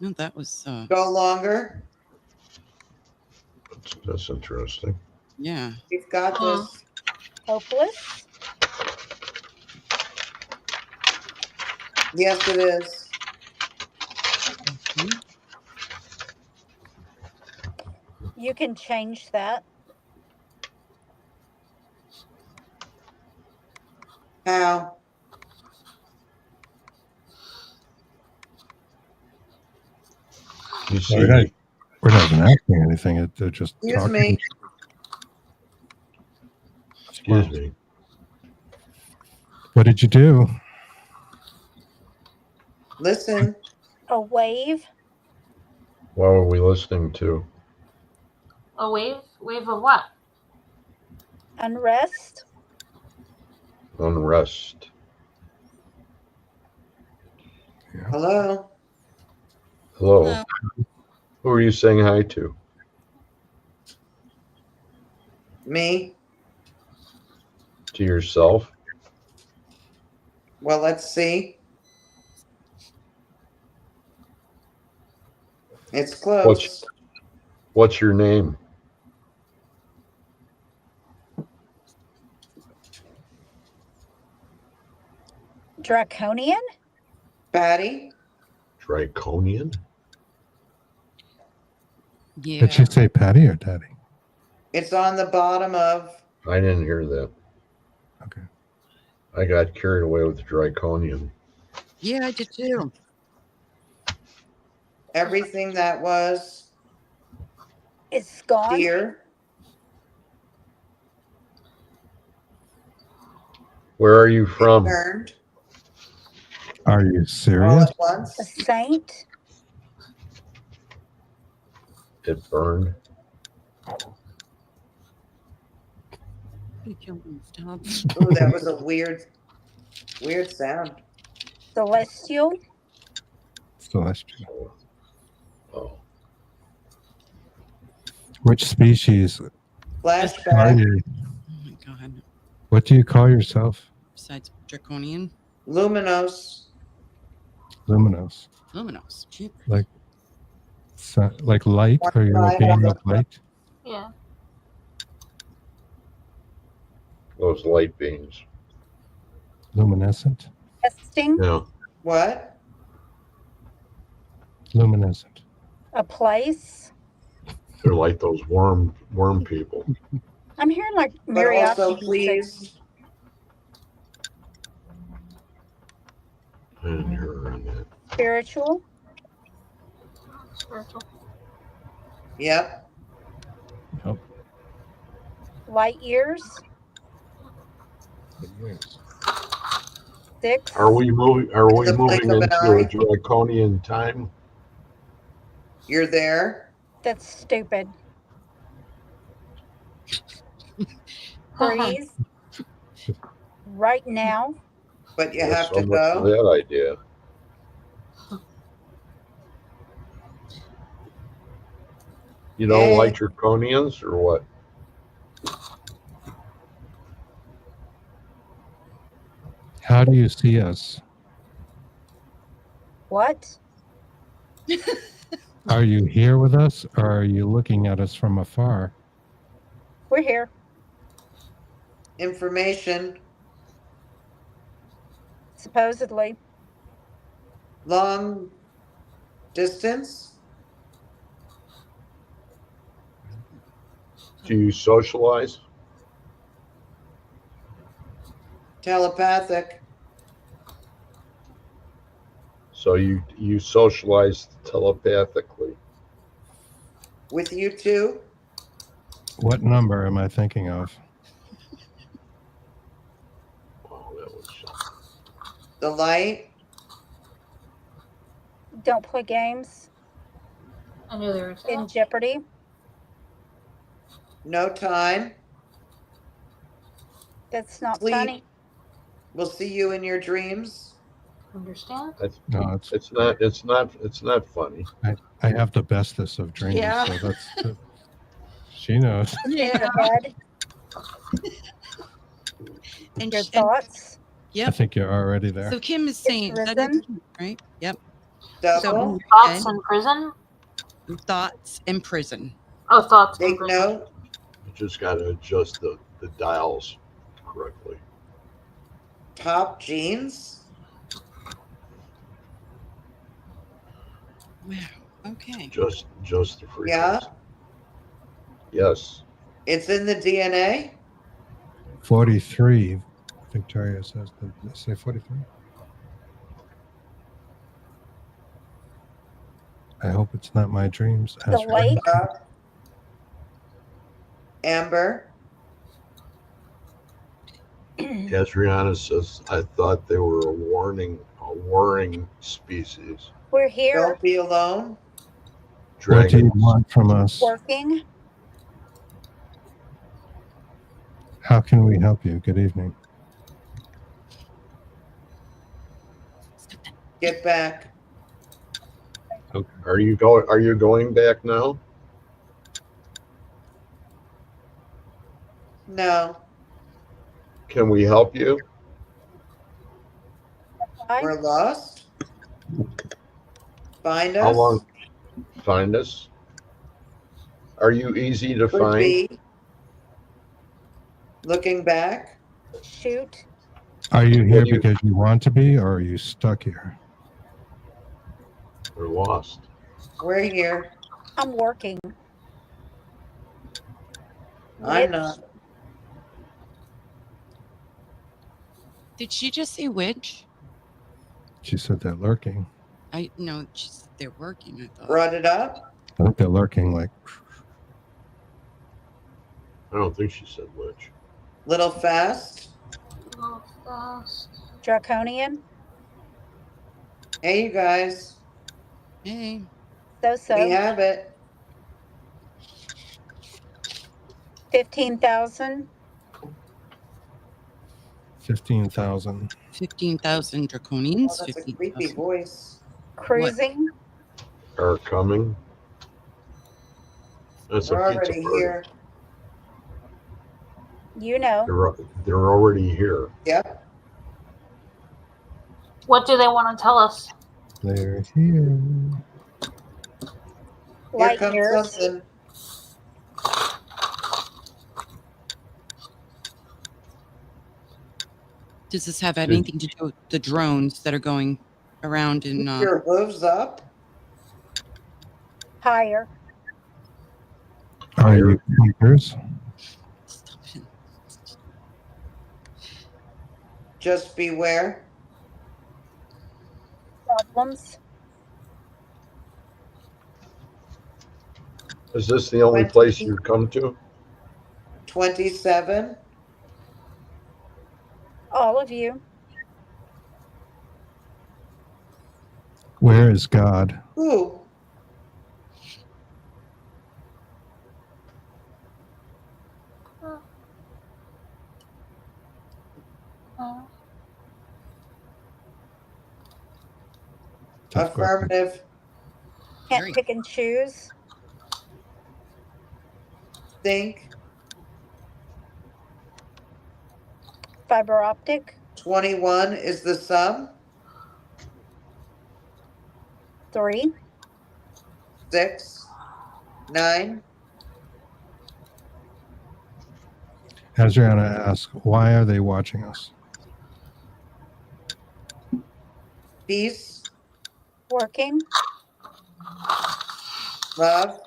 No, that was Go longer. That's interesting. yeah. We've got this. Hopeless. Yes, it is. Mhm. You can change that. How? You see, We're not even acting anything. They're just Excuse talking. me. excuse me. What did you do? Listen. A wave. What were we listening to? A wave? Wave of what? Unrest. Unrest. Hello. Hello. Hello. Who are you saying hi to? Me. To yourself? Well, let's see. It's close. What's your name? Draconian. Patty. Draconian? Yeah. Did she say Patty or Daddy? It's on the bottom of. I didn't hear that. Okay. I got carried away with the Draconian. Yeah, I did too. Everything that was It's gone. dear. Where are you It from? turned Are you all serious? at once. A saint. It burned. You killed him. Stop. Ooh, that was a weird sound. Celestial. Celestial. Oh. Which species are Flashback. you? Oh my god. What do you call yourself? Besides Draconian, Luminous. Luminous. Luminous. Jeepers. Like light? Are you a being of light? Yeah. Those light beams. Luminescent? Testing. Yeah. What? Luminescent. A place. They're like those worm people. I'm hearing like But mariachi also, music. please. I didn't hear her on that. Spiritual. Spiritual. Yep. Nope. Light years. Yes. 6. Are we moving? Are we The blink moving of an into a eye. Draconian time? You're there. That's stupid. Breathe. Right now. But you Well, have so to much for go. that idea. You don't Hey. like Draconians or what? How do you see us? What? Are you here with us, or are you looking at us from afar? We're here. Information, Supposedly. long distance, Do you socialize? telepathic, So you socialize telepathically. with you too. What number am I thinking of? Wow, that was The light, Don't play games. I knew there was In that. jeopardy. no time, That's not sleep. funny. We'll see you in your dreams. Understand? No, it's not funny. I have the bestest of dreams, Yeah. so that's she knows. In Yeah. your head. And, Your sh- and thoughts. I yep. think you're already there. So Kim is saying that risen. is right. Yep. Double, So Thoughts in prison? thoughts in prison. Oh, thoughts in take prison. note, You just got to adjust the dials correctly. top jeans, Wow. Okay. Just the frequency. Yeah. Yes. it's in the DNA. 43. Victoria says. Did I say 43? I hope it's not my dreams. The lake. Amber, Adriana says, I thought they were a warring species. We're here. don't be alone. What do you Dragons. want from us? Working. How can we help you? Good evening. Get back. Are you going back now? No, Can we help you? Hi. we're lost. Find us. How long? Find us. Are you easy to Could find? be. Looking back. Shoot. Are you here What do you- because you want to be, or are you stuck here? We're lost. We're here. I'm working. I'm not. Did she just say which? She said they're lurking. I no, they're working. I thought. Brought it up. I think they're lurking like. I don't think she said which. Little fast. Oh, fast. Draconian. Hey, you guys. Hey. So. We have it. 15,000. 15,000. 15,000 Oh, draconians. that's a 15,000. creepy voice. Cruising. Are coming. That's We're a pizza already party. here. You know. They're already here. Yep. What do they want to tell us? They're here. Here Light comes years. something. Does this have anything to do with the drones that are going around in? Keep your hooves up. Higher. Are you speakers? Stop it. Just beware. Problems. Is this the only place you've come to? 27. All of you. Where is God? Ooh. Tough question. Affirmative. Can't Very- pick and choose. Think. Fiber optic. 21 is the sum. 3. 6, 9. Adriana asks, why are they watching us? Peace, Working. love.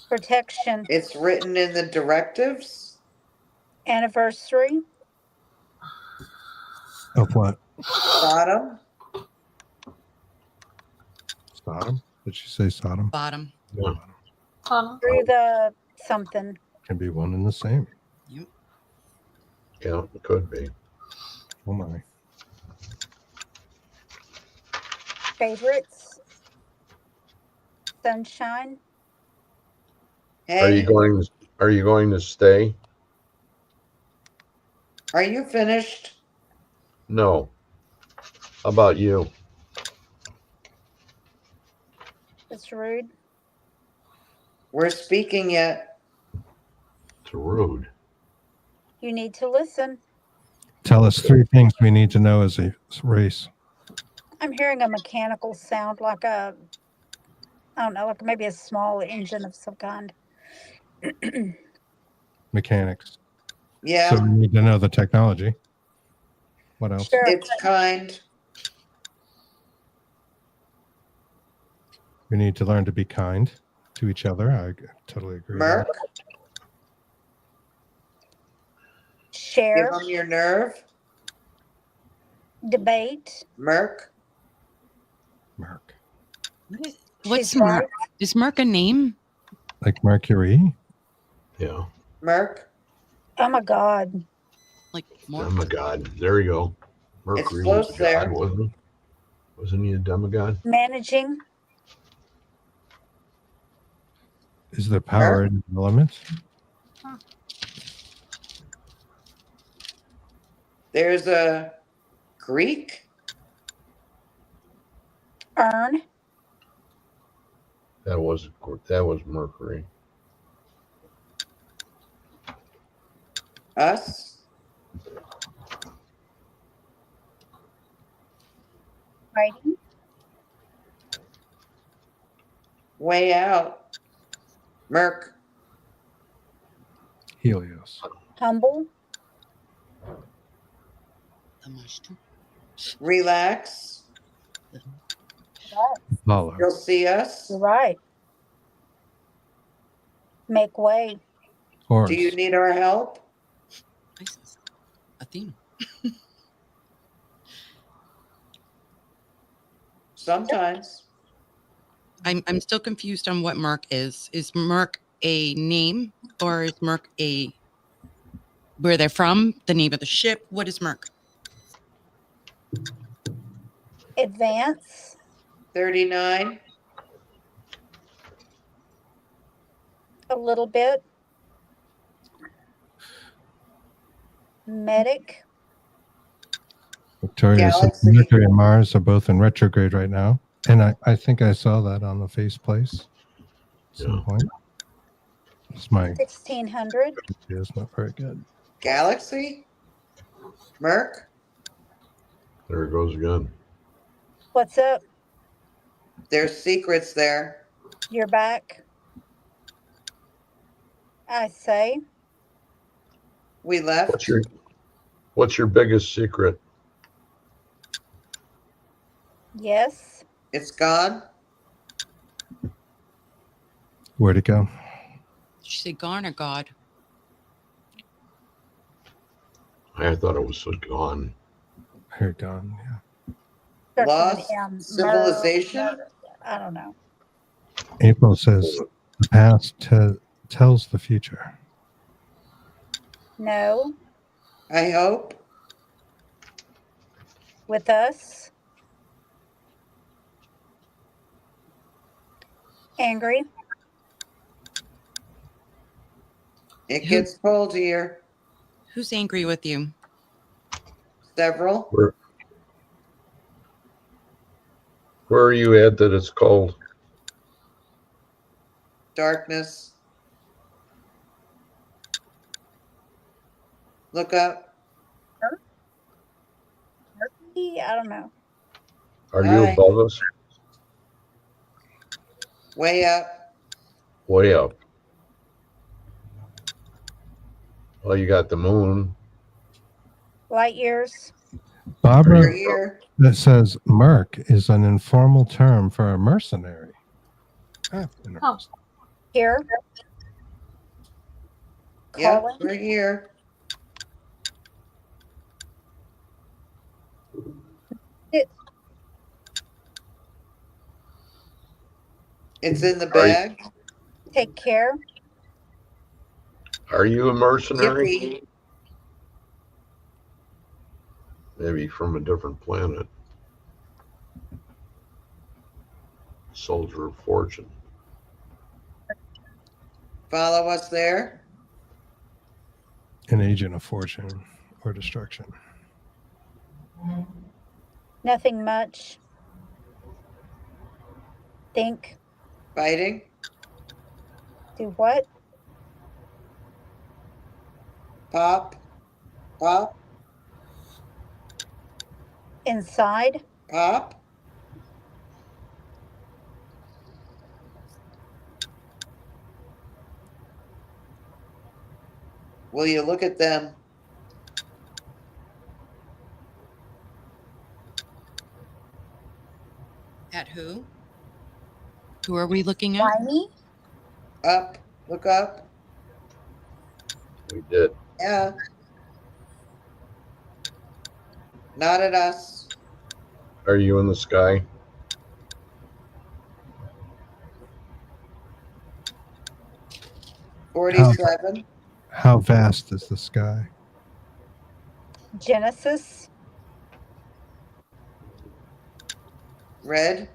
Protection. It's written in the directives. Anniversary. Of what? Bottom. Sodom? Did she say Sodom? Bottom. Yeah. Through the something. Can be one and the same. Yep. Yeah, it could be. Oh my. Favorites. Sunshine. Are you Hey, going to stay? are you finished? No. How about you? It's rude. We're speaking yet. It's rude. You need to listen. Tell us 3 things we need to know as a race. I'm hearing a mechanical sound like I don't know, like maybe a small engine of some kind. Mechanics. Yeah, So we need to know the technology. What else? Sure. it's kind. We need to learn to be kind to each other. I totally agree. with Merc, that. give Share. them your nerve. Debate. Merc, Merc. What's She's right. Merc? Is Merc a name? Like Mercury. Yeah. Merc. Oh my God. Like Oh more? my God. There you go. Mercury close was a there. god, wasn't he? Wasn't he a demigod? Managing. Is there power in the elements? There's a Greek. Earn. That was Mercury. Us. Writing. Way out. Merc. Helios. Humble. The mush too. Relax. Right. Apollo. You'll see us. You're right. Make way. Horus. Do you need our help? Isis. Athena. Sometimes. I'm still confused on what Merc is. Is Merc a name or is Merc a where they're from? The name of the ship? What is Merc? Advance. 39. A little bit. Medic. Victoria says Galaxy. Mercury and Mars are both in retrograde right now. And I think I saw that on the face place at some point. It's my 1600. it's not very good. Galaxy. Merc. There it goes again. What's up? There's secrets there. You're back. I say. We left. What's your biggest secret? Yes. It's gone. Where'd it go? Did you say Garn or God? I thought it was gone. Here it gone. Yeah. Starts with Lost M. civilization. I don't know. April says the past tells the future. No. I hope. With us. Angry. It gets cold here. Who's angry with you? Several. Where are you at that it's cold? Darkness. Look up. Murky? I don't know. Are you Hi. above us? Way up. Way up. Well, you got the moon. Light years. Barbara, You're here. that says merc is an informal term for a mercenary. Ah, interesting. Here. Yep, Colin. we're here. It, It's in the Are you, bag. take care. are you a mercenary? Yippee. Maybe from a different planet. Soldier of fortune. Follow us there. An agent of fortune or destruction. Nothing much. Think. Fighting. Do what? Pop. Pop. Inside. Pop. Will you look at them? At who? Who are we looking at? Whiny. Up. Look up. We did. Yeah. Not at us. Are you in the sky? How, 47. how vast is the sky? Genesis. Red.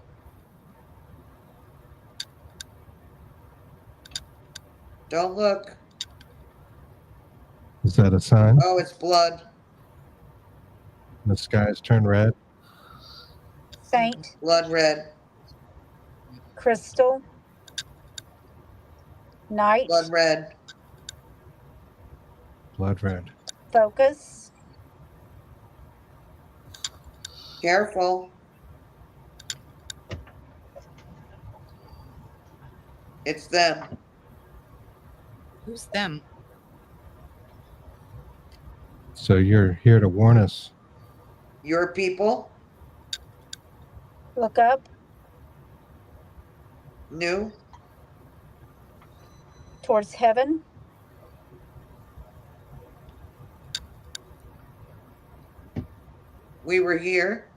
Don't look. Is that a sign? Oh, it's blood. The skies turn red. Saint. Blood red. Crystal. Night. Blood red. Blood red. Focus. Careful. It's them. Who's them? So you're here to warn us. Your people. Look up. New. Towards heaven. We were here.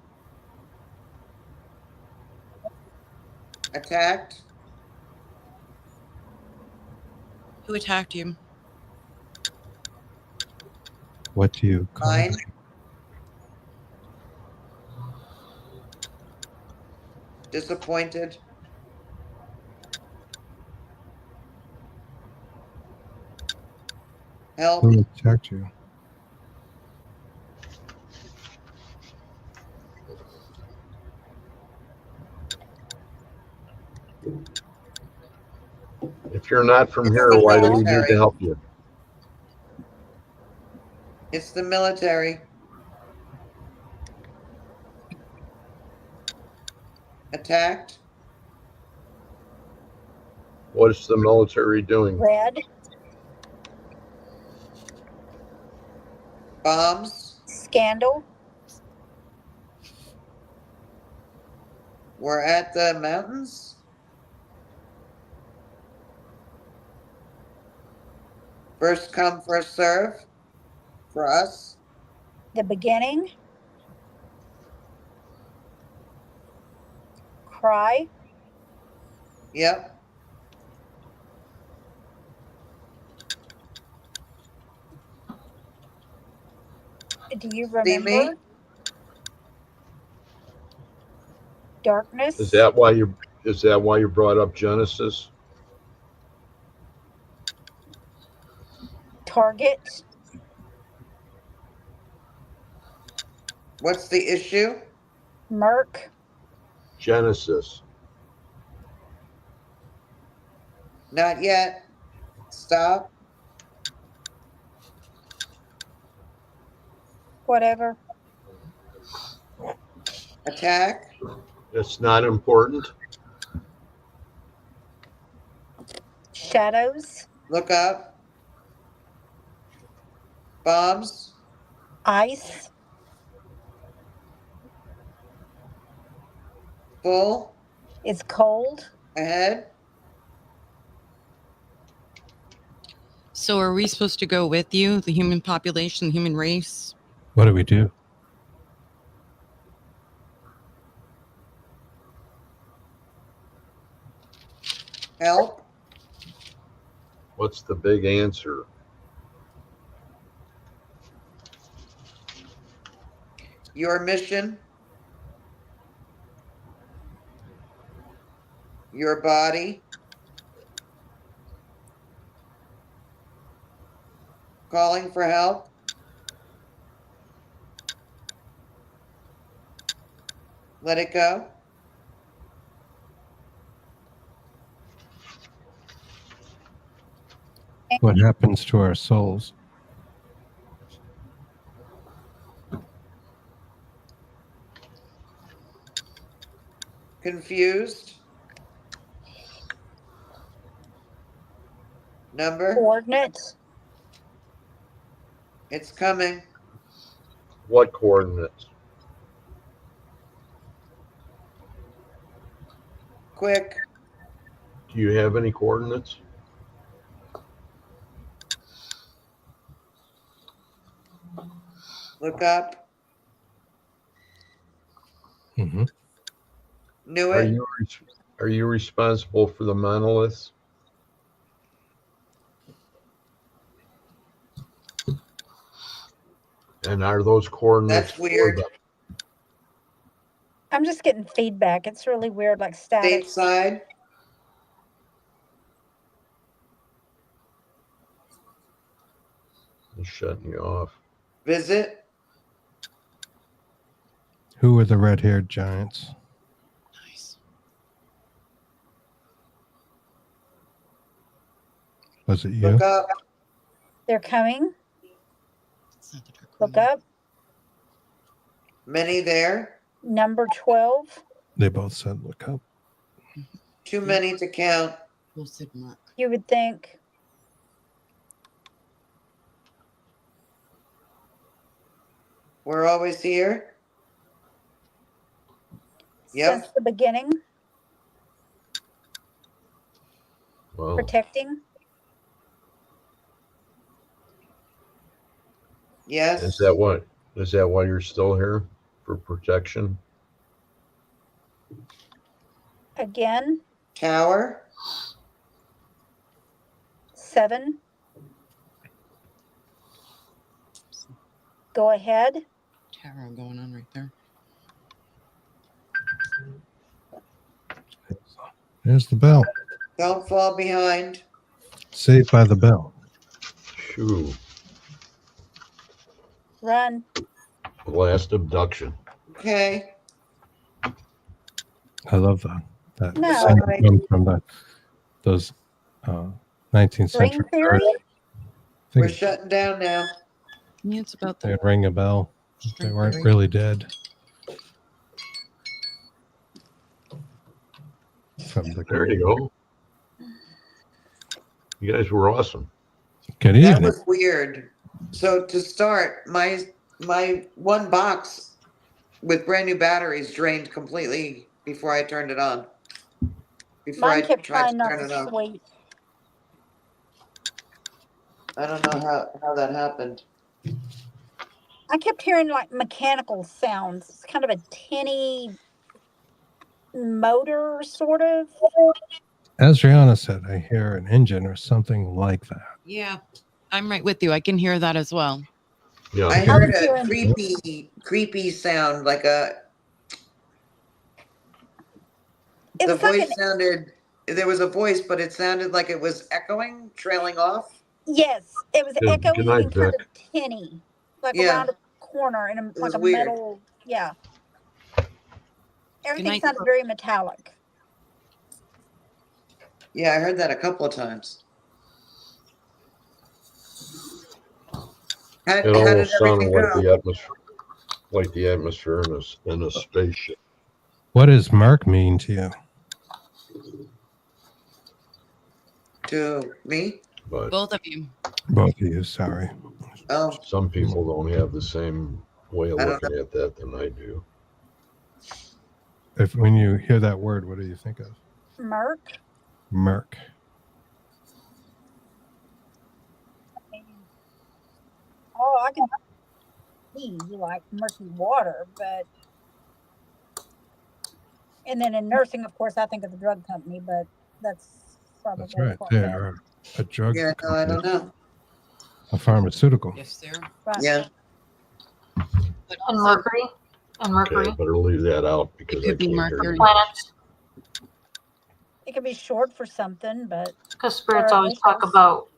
Attacked. Who attacked you? What do you call Mine. them? Disappointed. Help. Who attacked you? If you're not from It's here, the why do we need military. to help you? It's the military. Attacked. What is the military doing? Red. Bombs. Scandal. We're at the mountains. First come, first serve. For us. The beginning. Cry. Yep. Do you See me? remember? Darkness. Is that why you brought up Genesis? Target. What's the issue? Merc. Genesis. Not yet. Stop. Whatever. Attack. It's not important. Shadows. Look up. Bombs. Ice. Full. It's cold. Ahead. So are we supposed to go with you, the human population, the human race? What do we do? Help. What's the big answer? Your mission. Your body. Calling for help. Let it go. What happens to our souls? Confused. Number. Coordinates. It's coming. What coordinates? Quick. Do you have any coordinates? Look up. Mm-hmm. Knew Are it. you responsible for the monoliths? And are those coordinates? That's weird. I'm just getting feedback. It's really weird, like static. Stateside. I'm shutting you off. Visit. Who were the red-haired giants? Nice. Was it you? Look up. They're coming. It's not the dark Look one. up. Many there. Number 12. They both said look up. Too many to count. We'll sit mark. You would think. We're always here. Yep. Since the beginning. Well, Protecting. Yes. is that why you're still here? For protection? Again. Tower. 7. Go ahead. Tarot going on right there. There's the bell. Don't fall behind. Saved by the bell. Shoo. Run. Last abduction. Okay. I love that No. sound comes from those 19th Ring century theory. church. I We're think shutting down now. Yeah, it's about they'd the ring a bell. They weren't really dead. From the There you go. You guys were awesome. Good That evening. was weird. So to start, my one box with brand new batteries drained completely before I turned it on. Before Mine I kept tried trying to not turn it to on. sleep. I don't know how that happened. I kept hearing like mechanical sounds. It's kind of a tinny motor, sort of. As Rihanna said, I hear an engine or something like that. Yeah, I'm right with you. I can hear that as well. Yeah. I Okay. heard was a hearing- creepy sound, like the It was like voice sounded. There was a voice, but it sounded like it was echoing, trailing off. yes, it was Good echoey night, and kind Vic. of tinny, like Yeah. around a corner in like was a weird. metal. Yeah. Everything night, sounded very metallic. Yeah, I heard that a couple of times. How It did almost sounded everything like go? the atmosphere. Like the atmosphere in a spaceship. What does Merc mean to you? To me? But Both of you. Both of you, sorry. Oh, some people don't have the same way of I don't looking at that than I do. When you hear that word, what do you think of? Merc. Merc. Oh, I can see like murky water, but and then in nursing, of course, I think of the drug company, but that's probably That's right. far They fetched. are a drug yeah, no, I company, don't know. a pharmaceutical. Yes, sir. Right. Yeah. But And also, Mercury. And Okay, Mercury. I better leave that out because It I could be can't hear Mercury. you. Planets. It could be short for something, but Because spirits Or always talk initials. about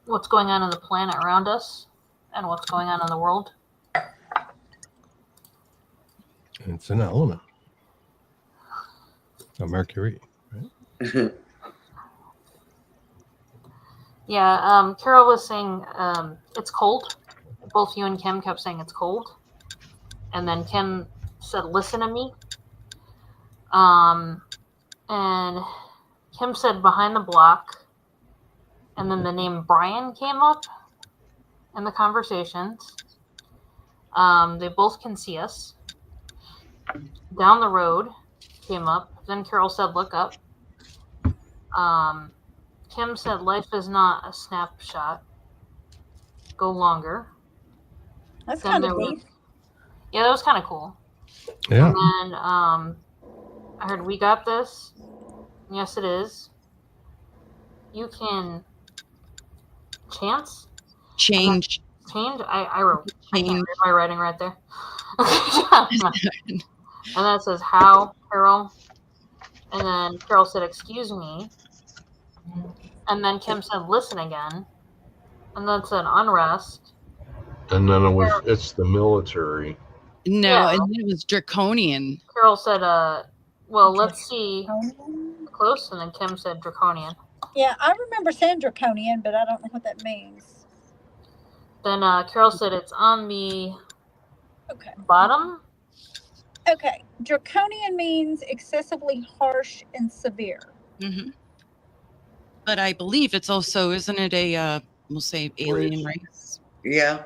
what's going on in the planet around us and what's going on in the world. It's an element. A mercury. Right? Yeah, Carol was saying it's cold. Both you and Kim kept saying it's cold. And then Kim said, listen to me. And Kim said behind the block. And then the name Brian came up in the conversations. They both can see us. Down the road came up. Then Carol said, look up. Kim said, life is not a snapshot. Go longer. that's Then kind there of was, deep. yeah, that was kind of cool. Yeah. And then I heard, we got this. Yes, it is. You can chance? change. Change? I wrote. I can't Change. read my writing right there. And then it says, how, Carol? And then Carol said, excuse me. And then Kim said, listen again. And then it said, unrest. And then it's the military. No, Yeah. and then it was draconian. Carol said, well, let's see Draconian? close. And then Kim said, draconian. Yeah, I remember saying draconian, but I don't know what that means. Then Carol said, it's on the Okay. bottom. Okay. Draconian means excessively harsh and severe. Hmm. But I believe it's also, isn't it a, we'll say alien race? Yeah.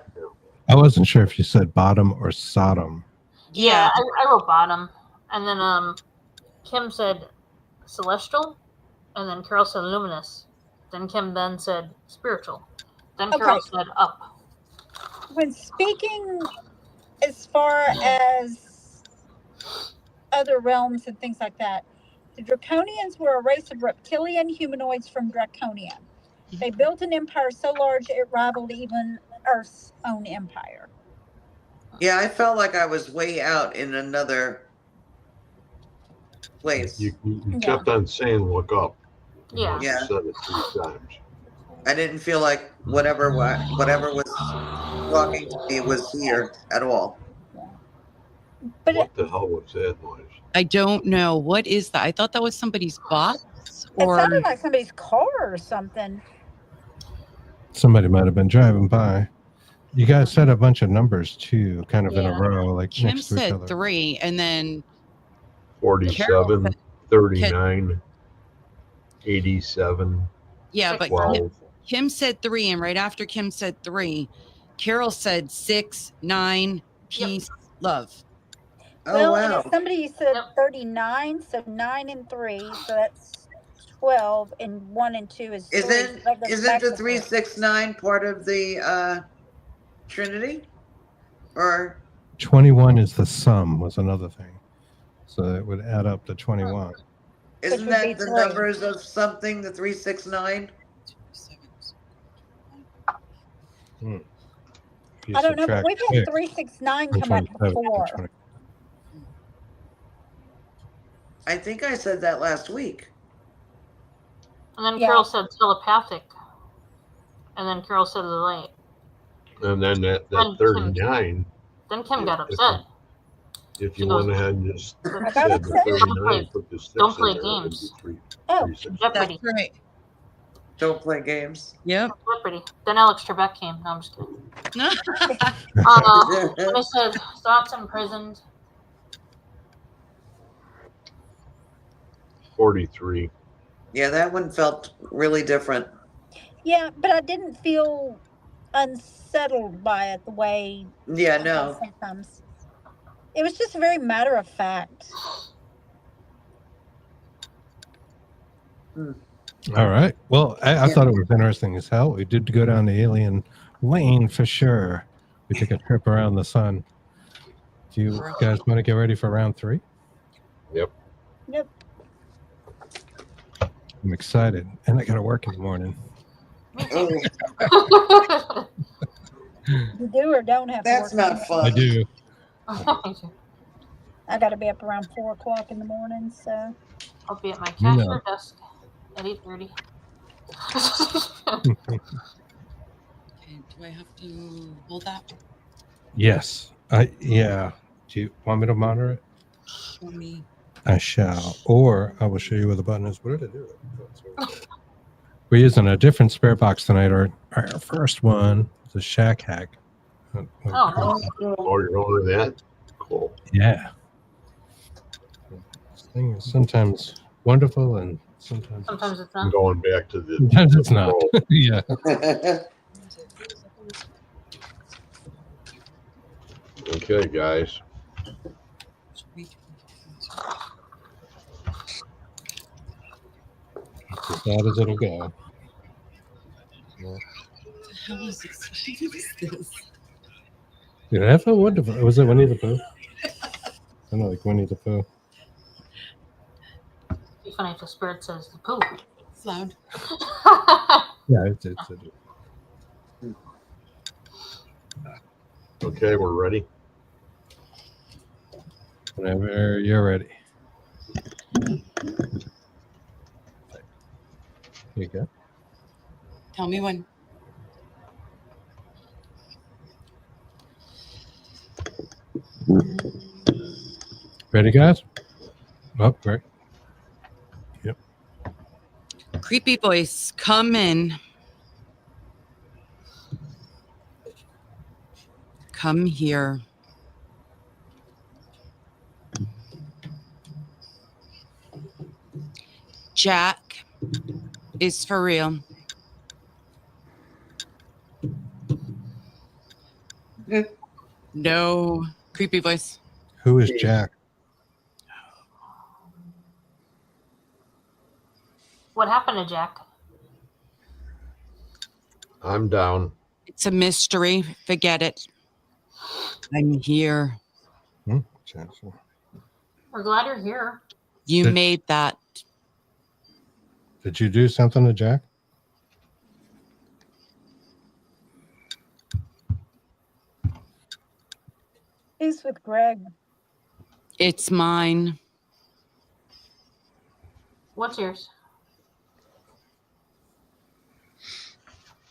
I wasn't sure if you said bottom or Sodom. Yeah, I wrote bottom. And then Kim said celestial. And then Carol said luminous. Then Kim then said spiritual. Then Carol said up. When speaking as far as other realms and things like that, the Draconians were a race of reptilian humanoids from Draconia. They built an empire so large it rivaled even Earth's own empire. Yeah, I felt like I was way out in another place. You kept on saying look up. Yeah. You said it 3 times. I didn't feel like whatever was talking to me was here at all. But What the hell was that noise? I don't know. What is that? I thought that was somebody's box. it Or sounded like somebody's car or something. Somebody might have been driving by. You guys said a bunch of numbers too, kind of in a Yeah. row, like Kim next to each said other. 3, and then 47, 39, 87, yeah, but 12. Kim said 3, and right after Kim said 3, Carol said 6, 9, peace, love. Oh, Well, wow. and somebody said Yep. 39, so 9 and 3, so that's 12, and 1 and 2 is 3. Isn't So that goes isn't back the to 3. 369 part of the Trinity? Or 21 is the sum, was another thing. So it would add up to 21. isn't would that be the 3. numbers of something, the 369? You I don't know, but subtract we've had 6 369 from come up 27 to before. 20. I think I said that last week. And then Yeah. Carol said telepathic. And then Carol said the light. And then that Then 39, Then Kim got If- upset. if you She goes, went ahead and just I got said the upset. 39, put the 6 Don't play in there, it'd be games. 3, Oh. 3, 6. Jeopardy. That's right. Don't play games. Yep. Jeopardy. Then Alex Trebek came. No, I'm just kidding. No. I said thoughts imprisoned. 43. Yeah, that one felt really different. Yeah, but I didn't feel unsettled by it the way Yeah, I have no. sometimes. It was just very matter of fact. All right. Well, I thought it was interesting as hell. We did go down the alien lane for sure. We took a trip around the sun. Do you guys want to get ready for round 3? Yep. Yep. I'm excited. And I got to work in the morning. Me too. Oh, You do or don't have to that's work. not fun. I do. I got to be up around 4 o'clock in the morning, so. I'll be at my You cashier know. desk at 8:30. Okay, do I have to hold that? Yes. Yeah. Do you want me to monitor it? Show me. I shall. Or I will show you where the button is. What did I do? We're using a different spare box tonight. Our first one is a Shack Hack. Oh, Oh, you're over that? Cool. Yeah. This thing is sometimes wonderful and sometimes sometimes it's I'm not. going back to the. sometimes it's not. Pro. Yeah. Okay, guys. It's as bad as it'll go. What the hell is this? What is this? Dude, I felt wonderful. Was it Winnie the Pooh? I know, like Winnie the Pooh. It'd be funny if the spirit says the poo. It's loud. Yeah, it's Okay, we're ready. whenever you're ready. Here you go. Tell me when. Ready, guys? Oh, great. Yep. Creepy voice, come in. Come here. Jack is for real. No. Creepy voice. Who is Jack? What happened to Jack? I'm down. It's a mystery. Forget it. I'm here. We're glad you're here. You Did- made that. Did you do something to Jack? He's with Greg. It's mine. What's yours?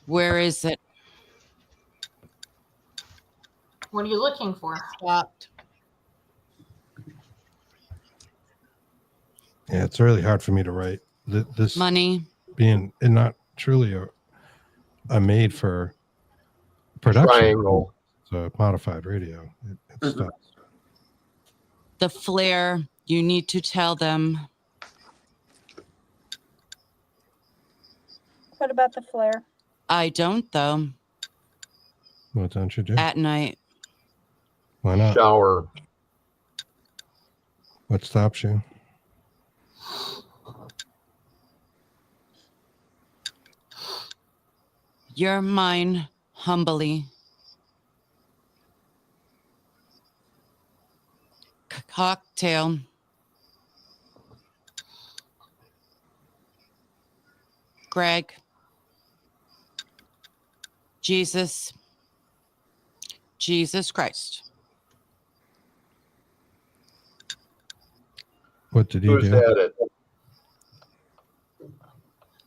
Where is it? What are you looking for? Swapped. Yeah, it's really hard for me to write. This Money. being not truly a made for production. Triangle. It's a modified radio. It's stuff. The flare. You need to tell them. What about the flare? I don't, though. What don't you do? At night. Why not? Shower. What stops you? You're mine, humbly. Cocktail. Greg. Jesus. Jesus Christ. What did you Who's do? at it?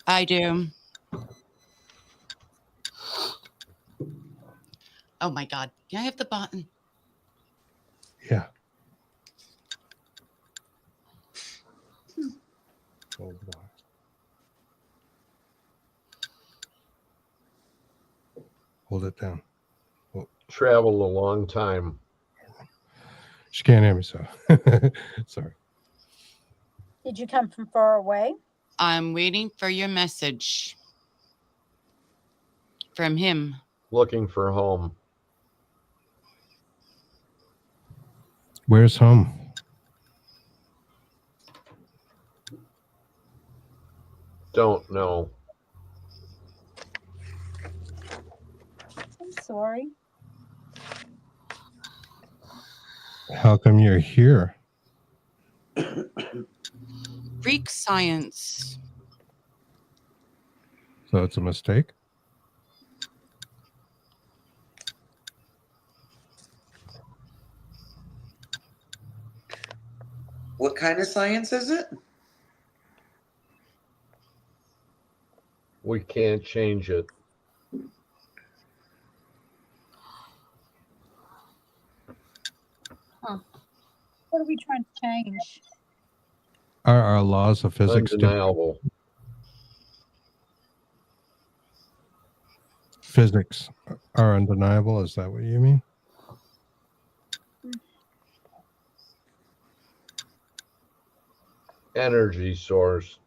I do. Oh my God. Can I have the button? Yeah. Hold it down. Traveled a long time. She can't hear me, so sorry. Did you come from far away? I'm waiting for your message from him. Looking for home. Where's home? Don't know. I'm sorry. How come you're here? Greek science. So it's a mistake? What kind of science is it? We can't change it. What are we trying to change? Are our laws of physics Undeniable. physics are undeniable? Is that what you mean? Energy source.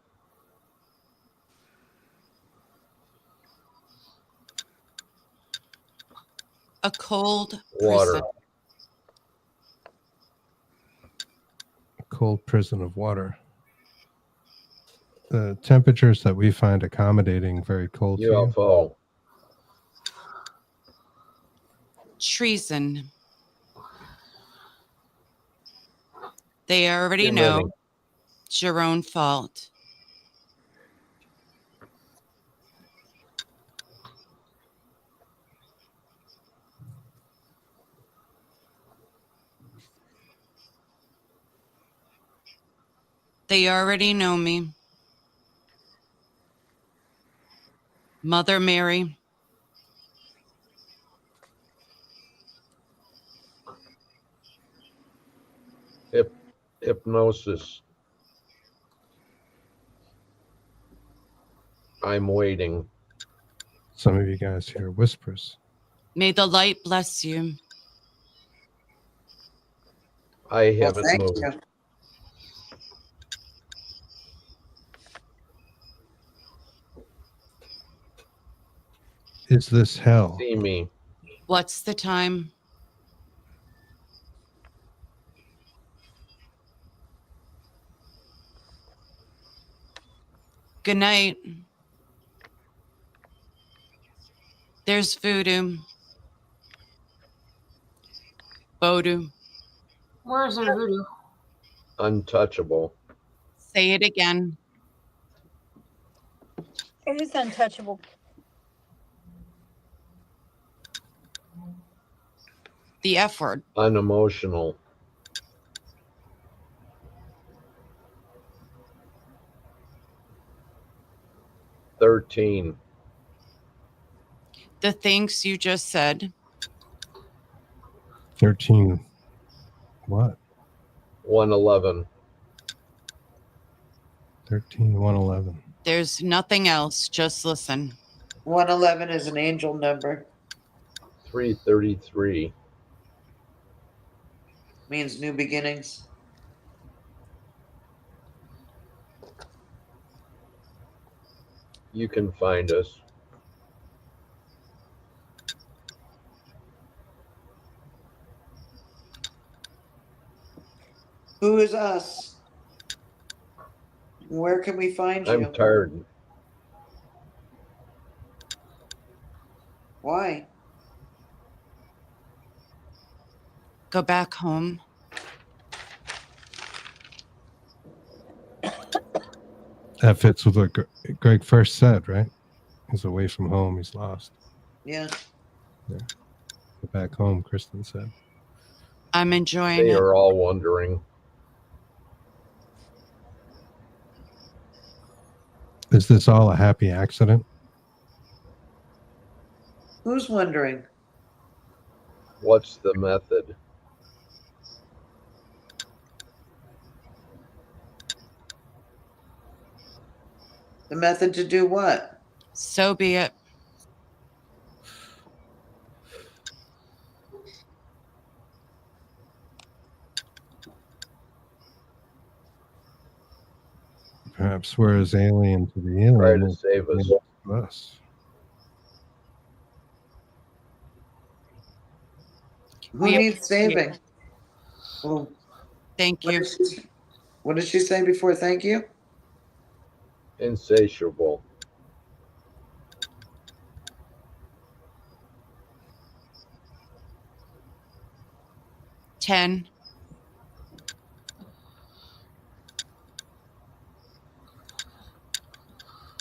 A cold Water. prison. A cold prison of water. The temperatures that we find accommodating very cold to you. UFO. Treason. They already Human. know it's your own fault. They already know me. Mother Mary. Hypnosis. I'm waiting. Some of you guys hear whispers. May the light bless you. I Well, haven't thank moved. you. Is this hell? See me. What's the time? Good night. There's voodoo. Voodoo. Where is there voodoo? Untouchable. Say it again. It is untouchable. The F word. Unemotional. $13. The things you just said. 13. What? 111. 13, 111. There's nothing else. Just listen. 111 is an angel number. 333. Means new beginnings. You can find us. Who is us? Where can we find you? I'm tired. Why? Go back home. That fits with what Greg first said, right? He's away from home. He's lost. Yeah. Go back home, Kristen said. I'm enjoying They it. are all wondering. Is this all a happy accident? Who's wondering? What's the method? The method to do what? So be it. Perhaps we're as alien to the Try alien to as save us. alien to us. Who needs saving? Well, Thank you. What did she say before thank you? Insatiable. $10.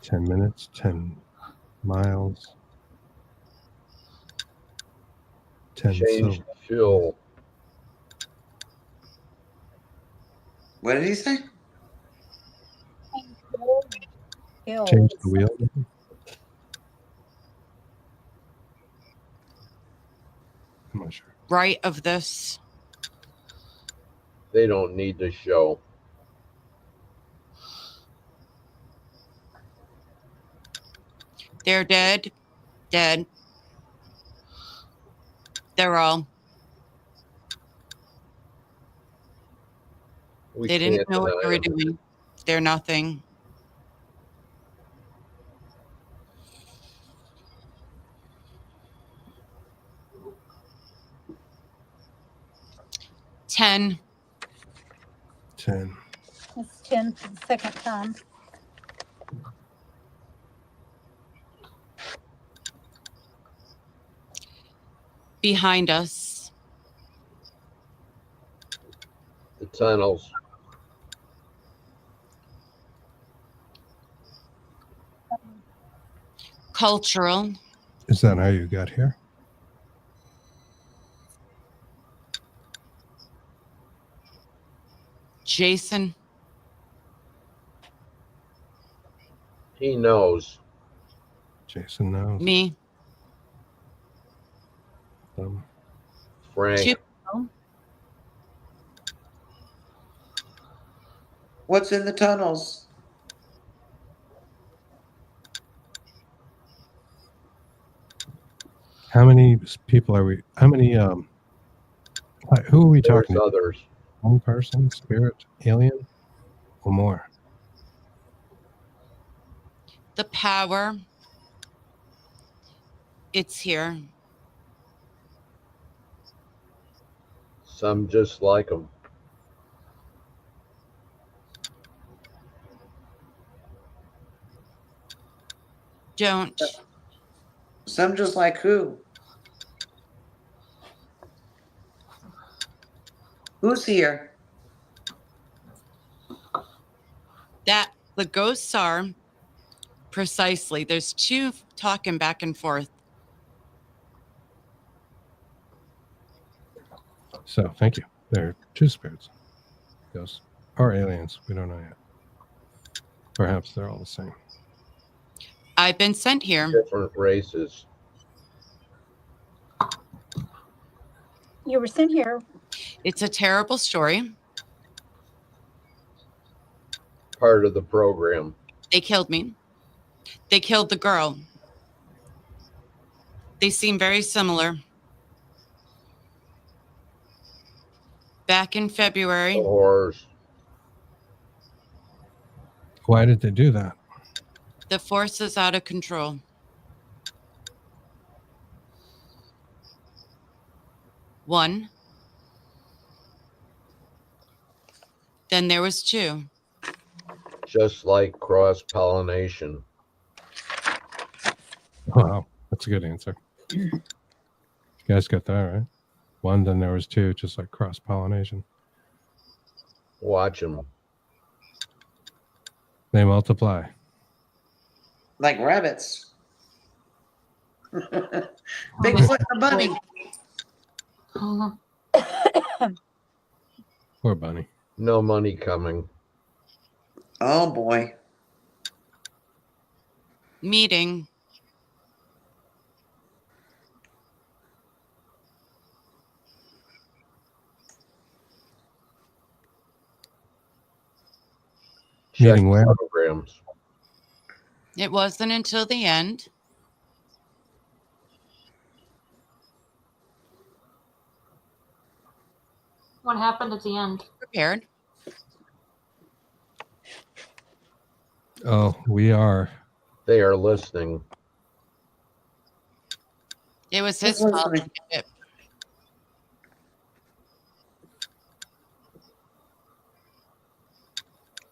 10 minutes, 10 miles, 10 Change silver. fuel. What did he say? Change the wheel. I'm not sure. Right of this. They don't need to show. They're dead. Dead. They're all. We They can't didn't know what they deny were them. doing. They're nothing. $10. 10. It's 10 for the second time. Behind us. The tunnels. Cultural. Is that how you got here? Jason. He knows. Jason knows. Me. Frank. Two. What's in the tunnels? How many people are we? How many? Who are we There's talking to? others. One person, spirit, alien, or more? The power. It's here. Some just like him. Don't. Some just like who? Who's here? That the ghosts are precisely. There's two talking back and forth. So, thank you. There are two spirits, ghosts, or aliens. We don't know yet. Perhaps they're all the same. I've been sent here. Different races. You were sent here. It's a terrible story. Part of the program. They killed me. They killed the girl. They seem very similar. Back in February, The horrors. Why did they do that? the force is out of control. One. Then there was two. Just like cross-pollination. Wow, that's a good answer. You guys got that right. One, then there was two, just like cross-pollination. Watch them. They multiply. Like rabbits. Bigfoot and a bunny. Poor bunny. No money coming. Oh boy. Meeting. Meeting Check where? programs. It wasn't until the end. What happened at the end? Prepared. Oh, we are. They are listening. It was Who's his fault. listening?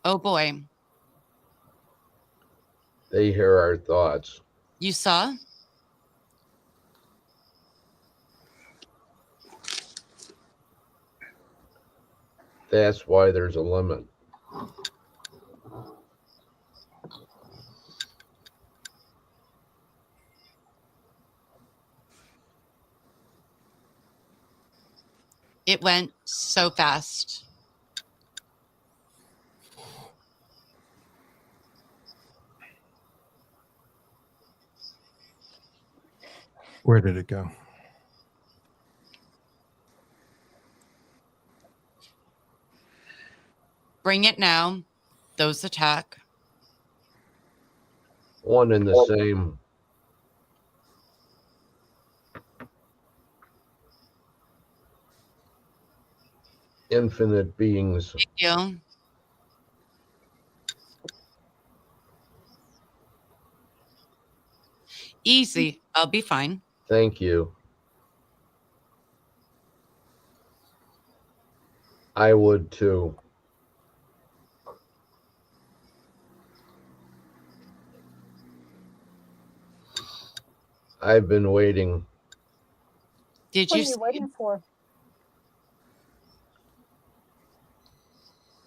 Oh boy. They hear our thoughts. You saw? That's why there's a limit. It went so fast. Where did it go? Bring it now. Those attack. One and the same. Infinite beings. Big deal. Easy. I'll be fine. Thank you. I would too. I've been waiting. Did What you are you see? waiting for?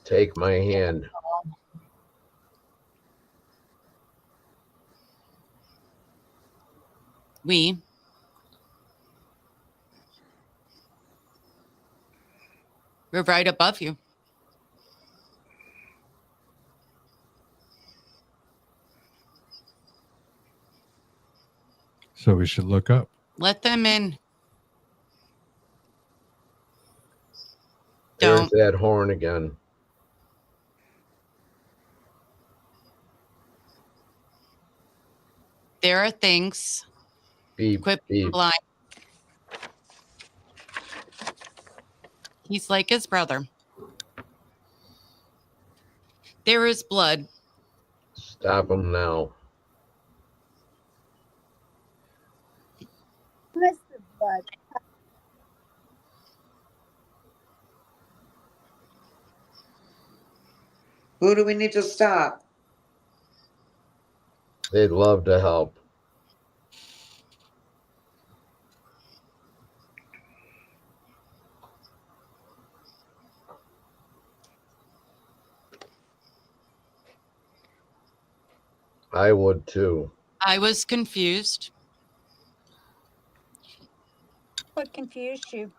Take my hand. We're right above you. So we should look up. Let them in. There's Don't. that horn again. There are things. Beep, Quit being beep. blind. He's like his brother. There is blood. Stop him now. Where's the blood? Who do we need to stop? They'd love to help. I would too. I was confused. What confused you?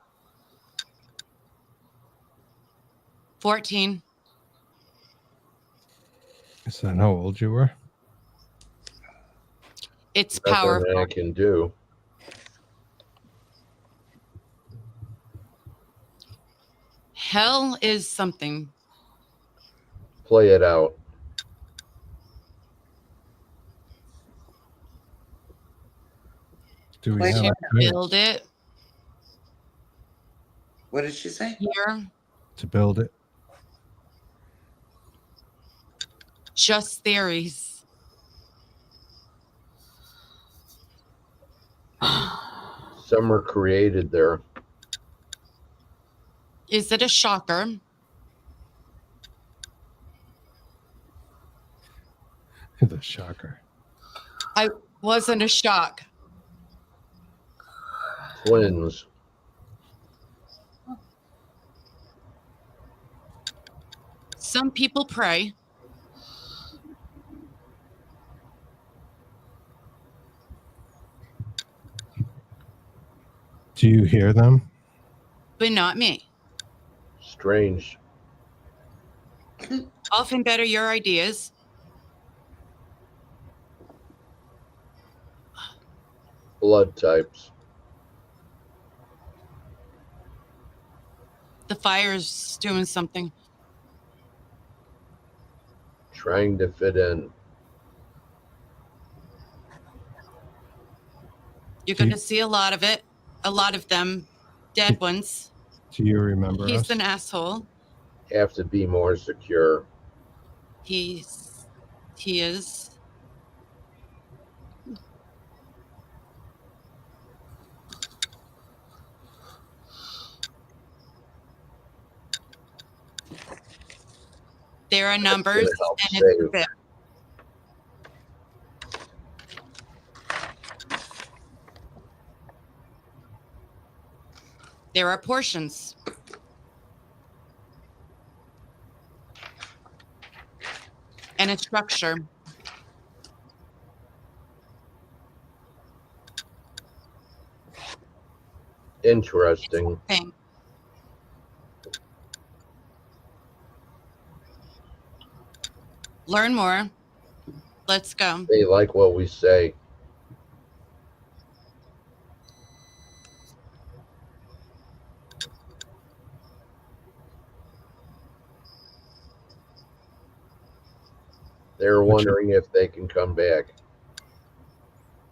14. Is that how old you were? It's Nothing powerful. I can do. Hell is something. Play it out. Do we Wait, have To a build it What did she say? here. to build it? Just theories. Some are created there. Is it a shocker? The shocker. I wasn't a shock. Twins. Some people pray. Do you hear them? But not me. Strange. Often better your ideas. Blood types. The fire's doing something. Trying to fit in. You're going to see a lot of it. A lot of them. Dead ones. Do you remember He's us? an asshole. Have to be more secure. He's He is. There are numbers help and it's a save. bit. There are portions. And a structure. Interesting. Thing. Learn more. Let's go. They like what we say. They're wondering if they can come back.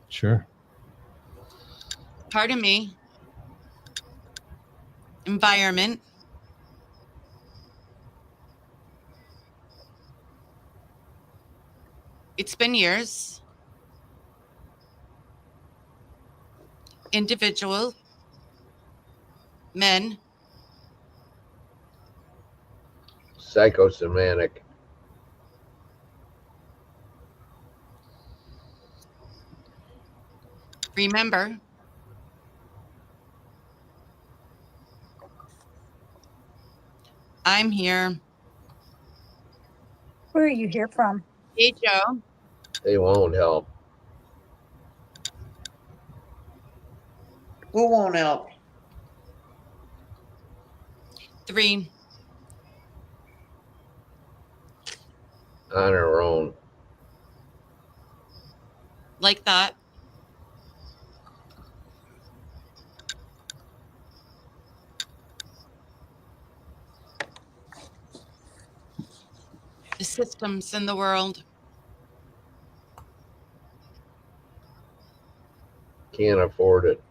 Sure. Pardon me. Environment. It's been years. Individual. Men. Psychosomatic. Remember. I'm here. Where are you here from? Hey, Joe. They won't help. Who won't help? 3. On our own. Like that. The systems in the world. Can't afford it.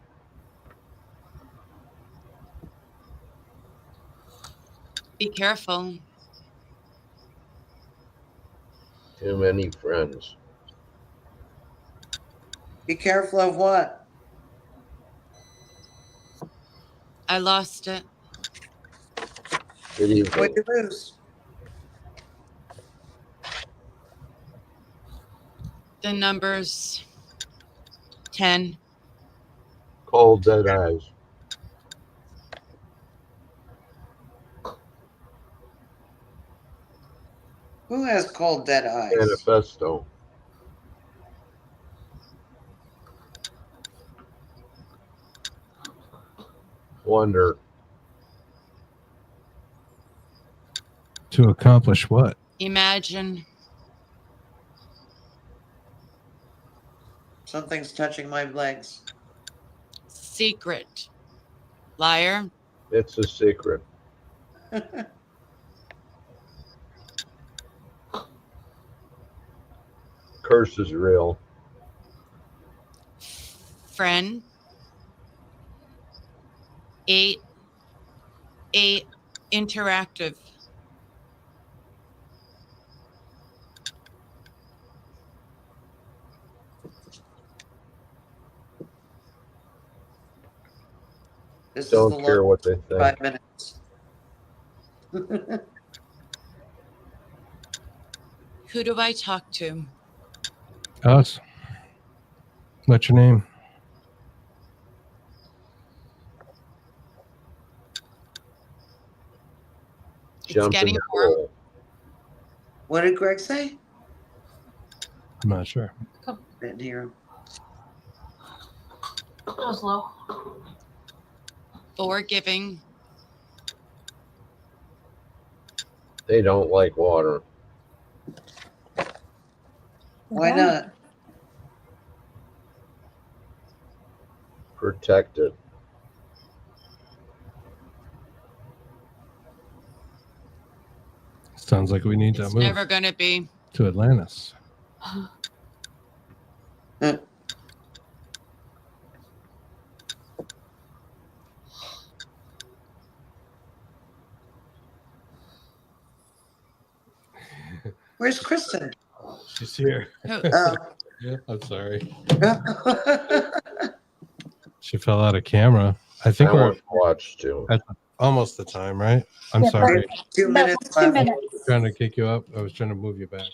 Be careful. Too many friends. Be careful of what? I lost it. Good evening. What'd you lose? The numbers 10. Cold dead eyes. Who has cold dead eyes? Manifesto. Wonder. To accomplish what? Imagine. Something's touching my legs. Secret. Liar. It's a secret. Curse is real. Friend. 8. Interactive. This Don't is the care long what they think. 5 minutes. Who do I talk to? Us. What's your name? It's Jump in getting the warm. hole. What did Greg say? I'm not sure. Didn't hear him. It was low. Forgiving. They don't like water. Why not? Protected. Sounds like we need to It's move never going to be. to Atlantis. Where's Kristen? She's here. Oh. Yeah, I'm sorry. She fell out of camera. I think I we're want to watch too. at almost the time, right? I'm Yeah, sorry. 2 About minutes 2 left. minutes. Trying to kick you up. I was trying to move you back.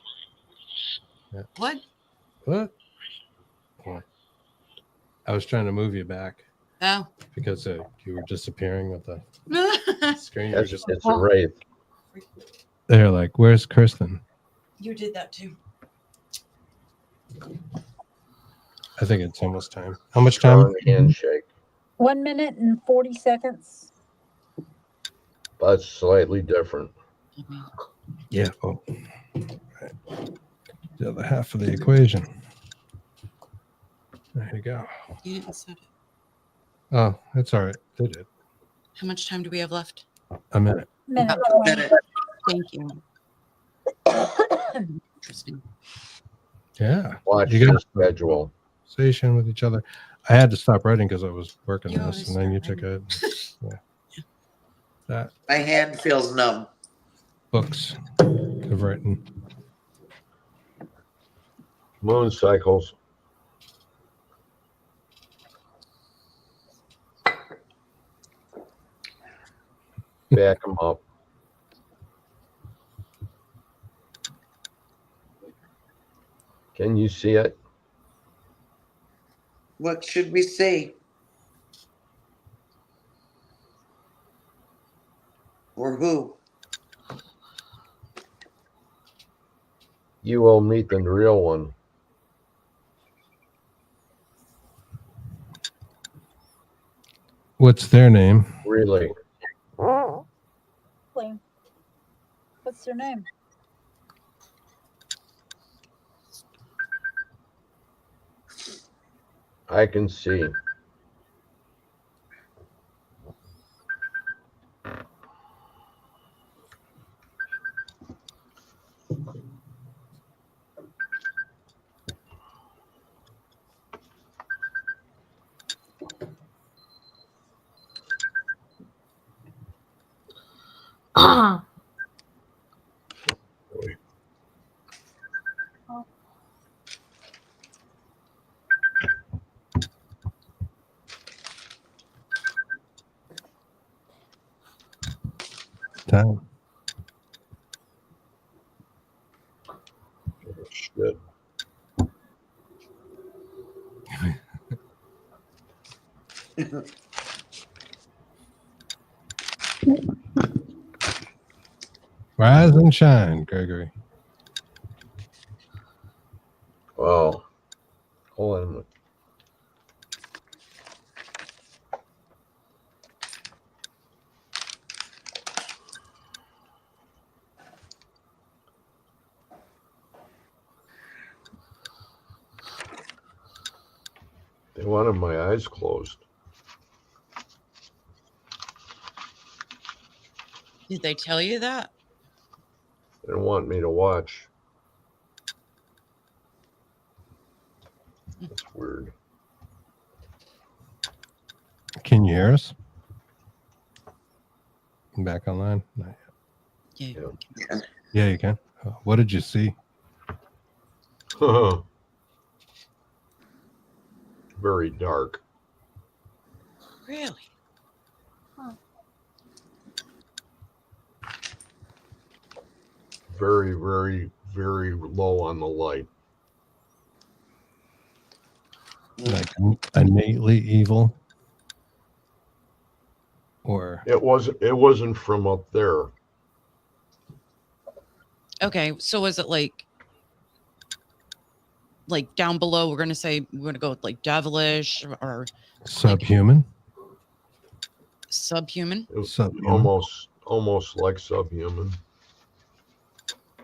What? What? I was trying to move you back Oh. because you were disappearing with the screen. You were just It's a wraith. they're like, "Where's Kristen?" You did that too. I think it's almost time. How much time? Strong handshake, 1 minute and 40 seconds. but slightly different. Yeah. Oh. Right. The other half of the equation. There you go. You didn't set it. Oh, that's all right. They did. How much time do we have left? A minute. Minute A 20. minute. Thank you. Interesting. Yeah. Watch You the got schedule. conversation with each other. I had to stop writing because I was working You on always this, and then you start took it. Yeah. That My hand feels numb. books have written. Moon cycles. Back them up. Can you see it? What should we see? Or who? You will meet the real one. What's their name? Really. What's their name? I can see. Time. Shit. Rise and shine, Gregory. Wow. Hold on a minute. They wanted my eyes closed. Did they tell you that? They didn't want me to watch. That's weird. Can you hear us? Back online? Not yet. Yeah. Yeah, you can. What did you see? Very dark. Really? Very, very, very low on the light. Like innately evil? Or It wasn't from up there. Okay, so was it like down below? We're gonna go with like devilish or subhuman? Subhuman, It was Subhuman. almost like subhuman.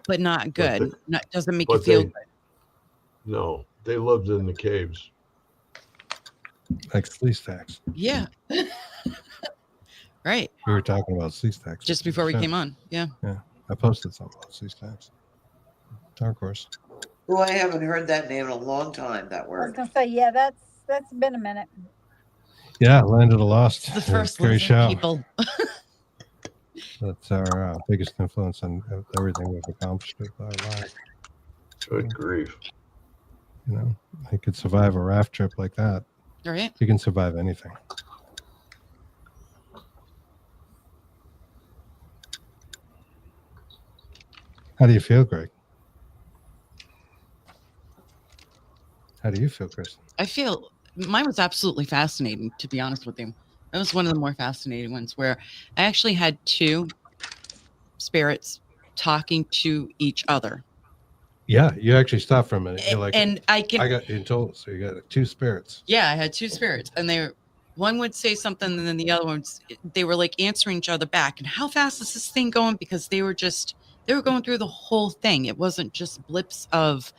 but not good. Doesn't make you But feel good. No, they lived in the caves. Like sleeve stacks. Yeah. Right. We were talking about sleeve stacks. Just before we came on. Yeah. Yeah. I posted something about sleeve stacks. Dark horse. Oh, I haven't heard that name in a long time, that I was word. gonna say, yeah, that's been a minute. Yeah, Land of the Lost. The first Gary lizard Shaw. people. That's our biggest influence on everything we've accomplished with our lives. Good grief. You know, he could survive a raft trip like that. Right? He can survive anything. How do you feel, Greg? How do you feel, Kristen? I feel mine was absolutely fascinating, to be honest with you. That was one of the more fascinating ones where I actually had two spirits talking to each other. Yeah, you actually stopped for a minute. You're like, and I got you told, so you got two spirits. Yeah, I had two spirits, and one would say something, and then the other ones, they were like answering each other back. And how fast is this thing going? Because they were going through the whole thing. It wasn't just blips of,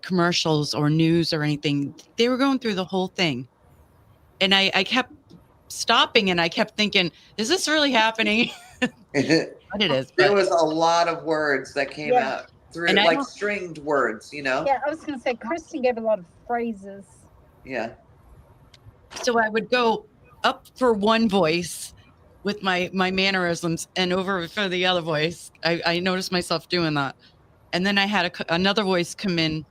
commercials or news or anything. They were going through the whole thing. And I kept stopping and I kept thinking, is this really happening? But it is. There was a lot of words that came out through, And like stringed words, Yeah, I was going to say, Kristen gave a lot of phrases. Yeah. So I would go up for one voice with my mannerisms and over for the other voice. I noticed myself doing that. And then I had another voice come in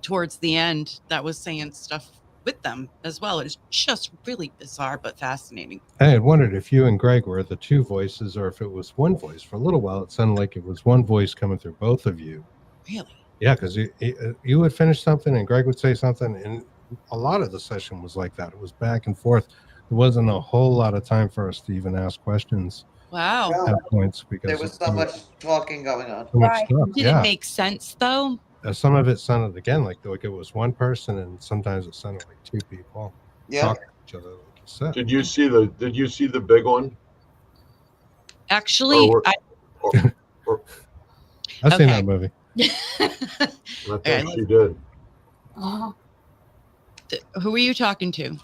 towards the end that was saying stuff with them as well. It's just really bizarre but fascinating. I had wondered if you and Greg were the two voices or if it was one voice. For a little while, it sounded like it was one voice coming through both of you. Really? Yeah, because you would finish something and Greg would say something, and a lot of the session was like that. It was back and forth. There wasn't a whole lot of time for us to even ask questions. Wow. At points because There was so much talking going on. So much stuff. Did it make sense though? Some of it sounded again like it was one person, and sometimes it sounded like two people talking to each other. Like you said. Did you see the big one? Actually, I've seen that movie. I think she did. Who are you talking to?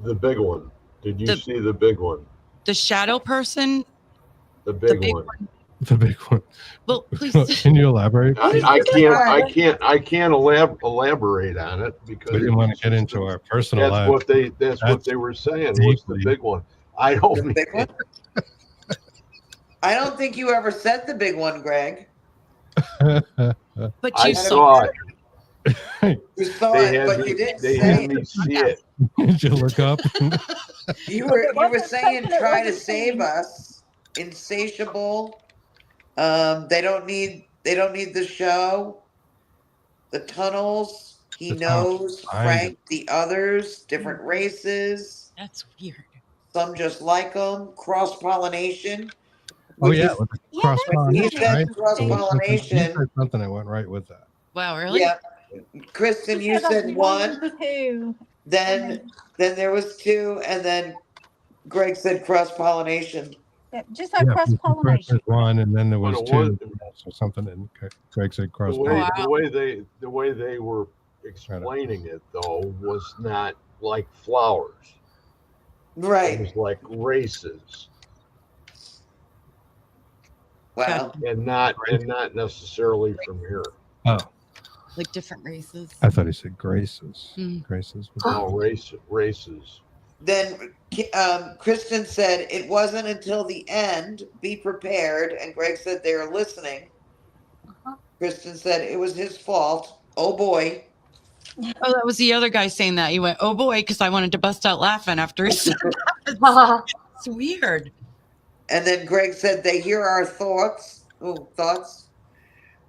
The big one. Did you see the big one? The shadow person? The big one. The big one. Well, please. Can you elaborate? I can't elaborate on it because we didn't want to get into our personal lives. That's what they were saying. Was the big one? I don't. The big one? I don't think you ever said the big one, Greg. But I saw it. You saw it, but you didn't say had me see it. Did you look up? You were saying try to save us. Insatiable. They don't need the show. The tunnels. He knows Frank, the others, different races. That's weird. Some just like them. Cross-pollination. Oh yeah, with the cross-pollination. He said Right? cross-pollination. You said something that went right with that. Wow, really? Yeah. Kristen, you said one. Two. Then there was two, and then Greg said cross-pollination. Yeah, just like cross-pollination. One, and then there was two or something, and Greg said cross-pollination. The way they were explaining it though was not like flowers. Right. It was like races. Wow. And not necessarily from here. Oh. Like different races. I thought he said graces. Mm. Graces. No, races. Then Kristen said it wasn't until the end. Be prepared. And Greg said they were listening. Kristen said it was his fault. Oh boy. Oh, that was the other guy saying that. He went, "Oh boy," because I wanted to bust out laughing after he said that. It's weird. And then Greg said they hear our thoughts. Oh, thoughts.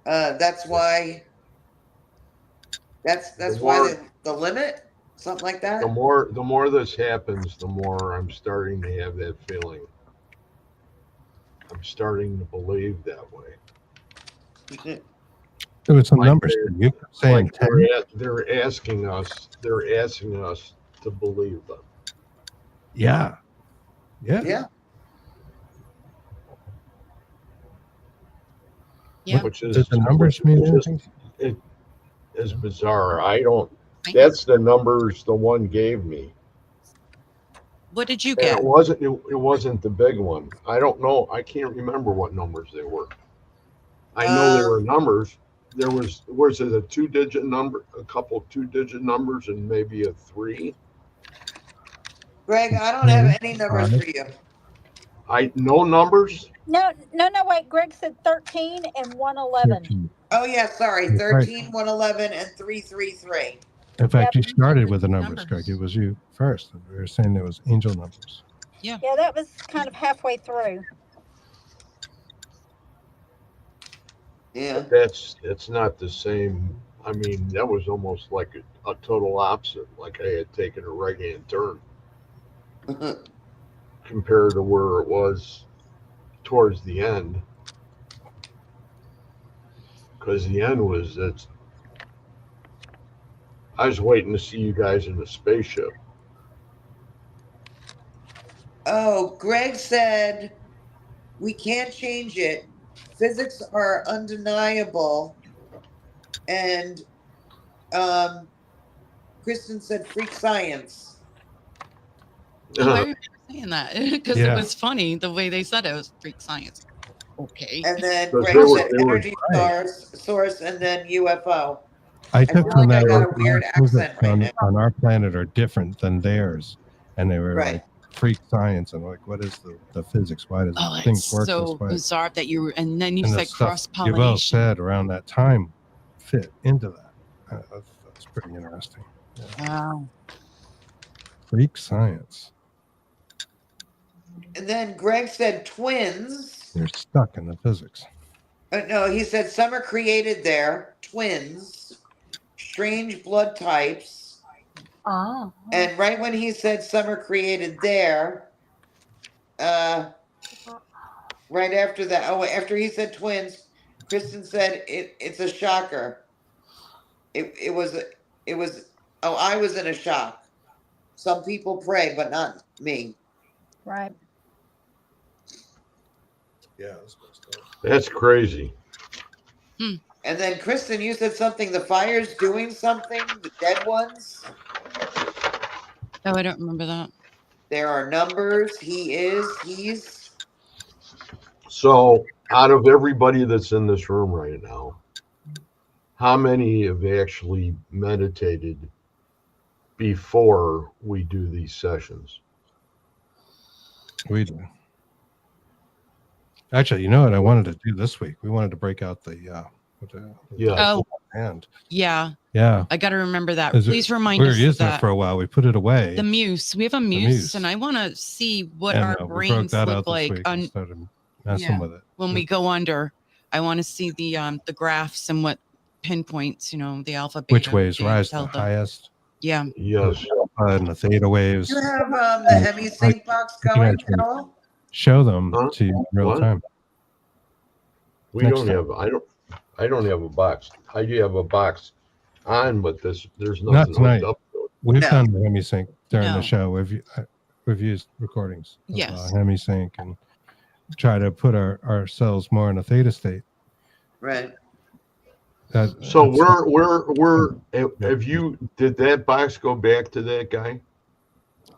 That's why. That's why the limit, something like that. The more this happens, the more I'm starting to have that feeling. I'm starting to believe that way. There was some numbers. You saying like they're asking us to believe them. Yeah. Which is Does the numbers mean anything? It is bizarre. I don't. That's the numbers the one gave me. What did you get? And it wasn't the big one. I don't know. I can't remember what numbers they were. I know there were numbers. There was it a 2-digit number, a couple of 2-digit numbers, and maybe a 3. Greg, I don't have any numbers for you. No numbers. No, wait. Greg said 13 and 111. 13. Oh yeah, sorry. That's right. 13, 111, and 333. In fact, Yep. you started with the numbers, Numbers. Greg. It was you first. We were saying there was angel numbers. Yeah, that was kind of halfway through. Yeah. That's not the same. I mean, that was almost like a total opposite. Like I had taken a right hand turn compared to where it was towards the end. Because the end was that's. I was waiting to see you guys in the spaceship. Oh, Greg said we can't change it. Physics are undeniable. And Kristen said freak science. Oh, I remember saying that because Yeah. it was funny the way they said it was freak science. Okay. And then Because Greg they were- said they were energy right. source, and then UFO. I I took feel from like I that got a our weird accent physics right now. on our planet are different than theirs. And they were Right. like freak science. And like, what is the physics? Why does Oh, things it's work so this way? bizarre that you were, and then you And the said stuff cross you both pollination. said around that time fit into that. That's pretty interesting. Yeah. Wow. Freak science. And then Greg said twins. You're stuck in the physics. No, he said some are created there. Twins, strange blood types. Oh. And right when he said some are created there, right after that, after he said twins, Kristen said it's a shocker. It was. Oh, I was in a shock. Some people pray, but not me. Right. Yeah. That's crazy. And then Kristen, you said something. The fire's doing something. The dead ones. Oh, I don't remember that. There are numbers. He's. So, out of everybody that's in this room right now, how many have actually meditated before we do these sessions? We do. Actually, you know what I wanted to do this week? We wanted to break out the Yeah. Oh, hand. yeah. Yeah. I got to remember that. Is it- Please remind We were us of using it that. for a while. We put it away. The muse. We have a muse, muse. and I want to see what and our we broke brains that look out this like week and started messing yeah. with it. when we go under. I want to see the graphs and what pinpoints, the alpha, beta. Which waves beta, rise the delta. highest? Yeah. Yes. And the theta waves. You have the Hemi Sync box you can going actually at all? Show them Huh? to you in real What? time. We Next don't time. have. I don't have a box. I do have a box on, but there's Not nothing tonight. hooked up to it. We've No. done the HemiSync during No. the show. We've used recordings of Yes. HemiSync and try to put ourselves more in a theta state. Right. So have you, did that box go back to that guy?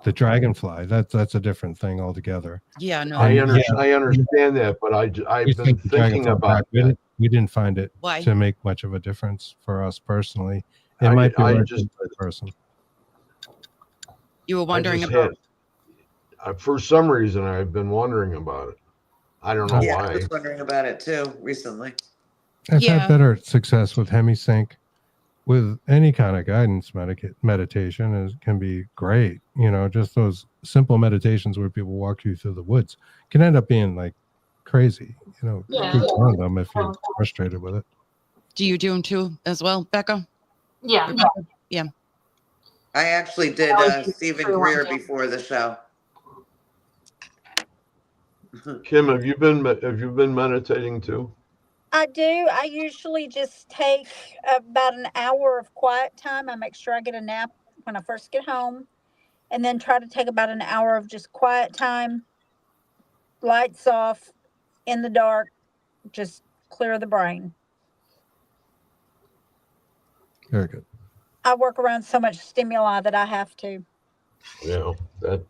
The dragonfly. That's a different thing altogether. Yeah. No. I Yeah. understand that, but I've We been sent the thinking dragonfly about back. that. We didn't find it Why? to make much of a difference for us personally. It I might be right just- for the person. You were wondering I just about. for some reason, I've been wondering about it. I don't know Yeah, I why. was wondering about it too recently. I've Yeah. had better success with HemiSync. With any kind of guidance meditation can be great. Just those simple meditations where people walk you through the woods can end up being like crazy. Yeah. Keep doing them if you're frustrated with it. Do you do them too as well, Becca? Yeah. I actually did Stephen Greer before the show. Kim, have you been meditating too? I do. I usually just take about an hour of quiet time. I make sure I get a nap when I first get home, and then try to take about an hour of just quiet time, lights off, in the dark, just clear the brain. Very good. I work around so much stimuli that I have to. Yeah, that.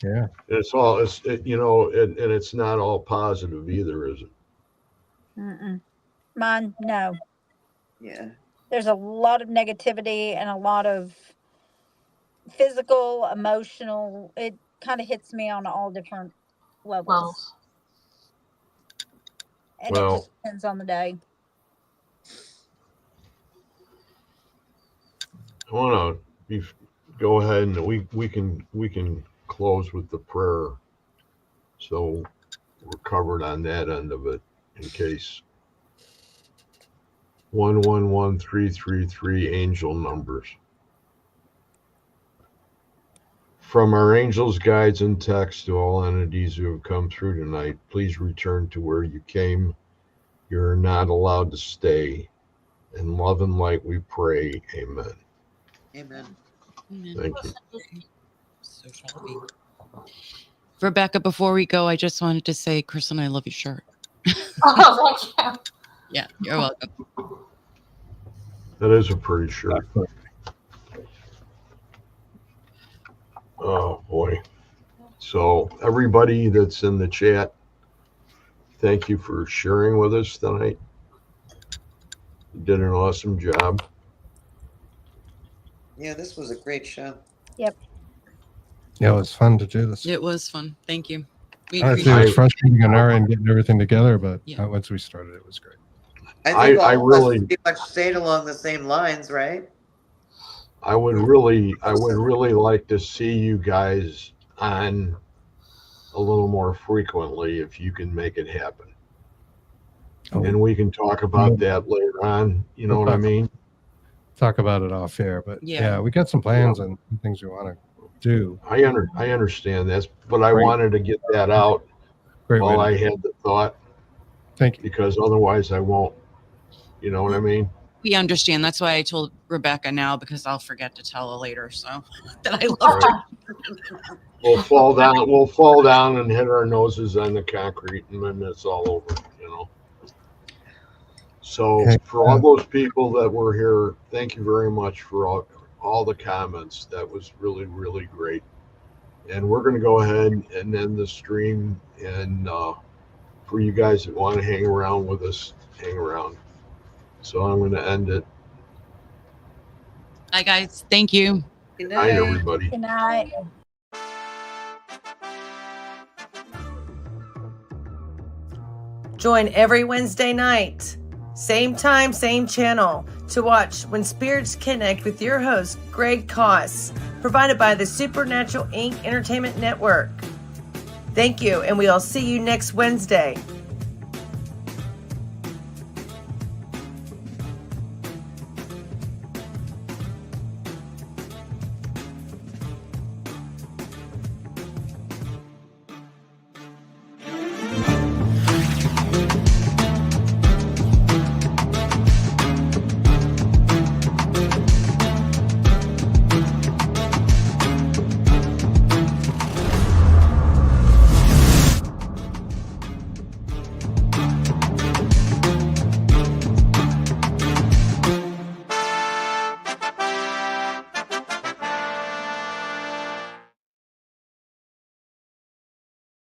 Yeah. It's and it's not all positive either, is it? Mm-mm. Mine, no. Yeah. There's a lot of negativity and a lot of physical, emotional. It kind of hits me on all different levels. And it Well- just depends on the day. I want to go ahead and we can close with the prayer, so we're covered on that end of it in case 111333 angel numbers. From our angels, guides, and texts to all entities who have come through tonight, please return to where you came. You're not allowed to stay. In love and light we pray. Amen. Amen. Amen. Thank you. So shall it be. Rebecca, before we go, I just wanted to say, Chris and I love your shirt. Oh, thank you. Yeah, you're welcome. That is a pretty shirt. Oh boy. So everybody that's in the chat, thank you for sharing with us tonight. You did an awesome job. Yeah, this was a great show. Yeah, it was fun to do this. It was fun. Thank you. We Honestly, it appreciate was frustrating on our end getting everything together, but Yeah. once we started, it was great. I think I all of really- us pretty much stayed along the same lines, right? I would really like to see you guys on a little more frequently if you can make it happen. Oh, And we can talk about that later on. You know what I mean? talk about it off air, but Yeah. yeah, we got some plans and things we want to do. I understand this, but I Great. wanted to get that out Great way while to I do it. had the thought, Thank you. because otherwise I won't. You know what I mean? we understand. That's why I told Rebecca now, because I'll forget to tell her later. So that I love her. Right. We'll fall down and hit our noses on the concrete, and then it's all over, you know. So Okay. for all those people that were here, thank you very much for all the comments. That was really, really great. And we're going to go ahead and end the stream. And for you guys that want to hang around with us, hang around. So I'm going to end it. Hi, guys. Thank you. Good Night, night. everybody. Good night. Join every Wednesday night, same time, same channel, to watch When Spirits Connect with your host, Greg Koss, provided by the Supernatural Inc. Entertainment Network. Thank you, and we'll see you next Wednesday.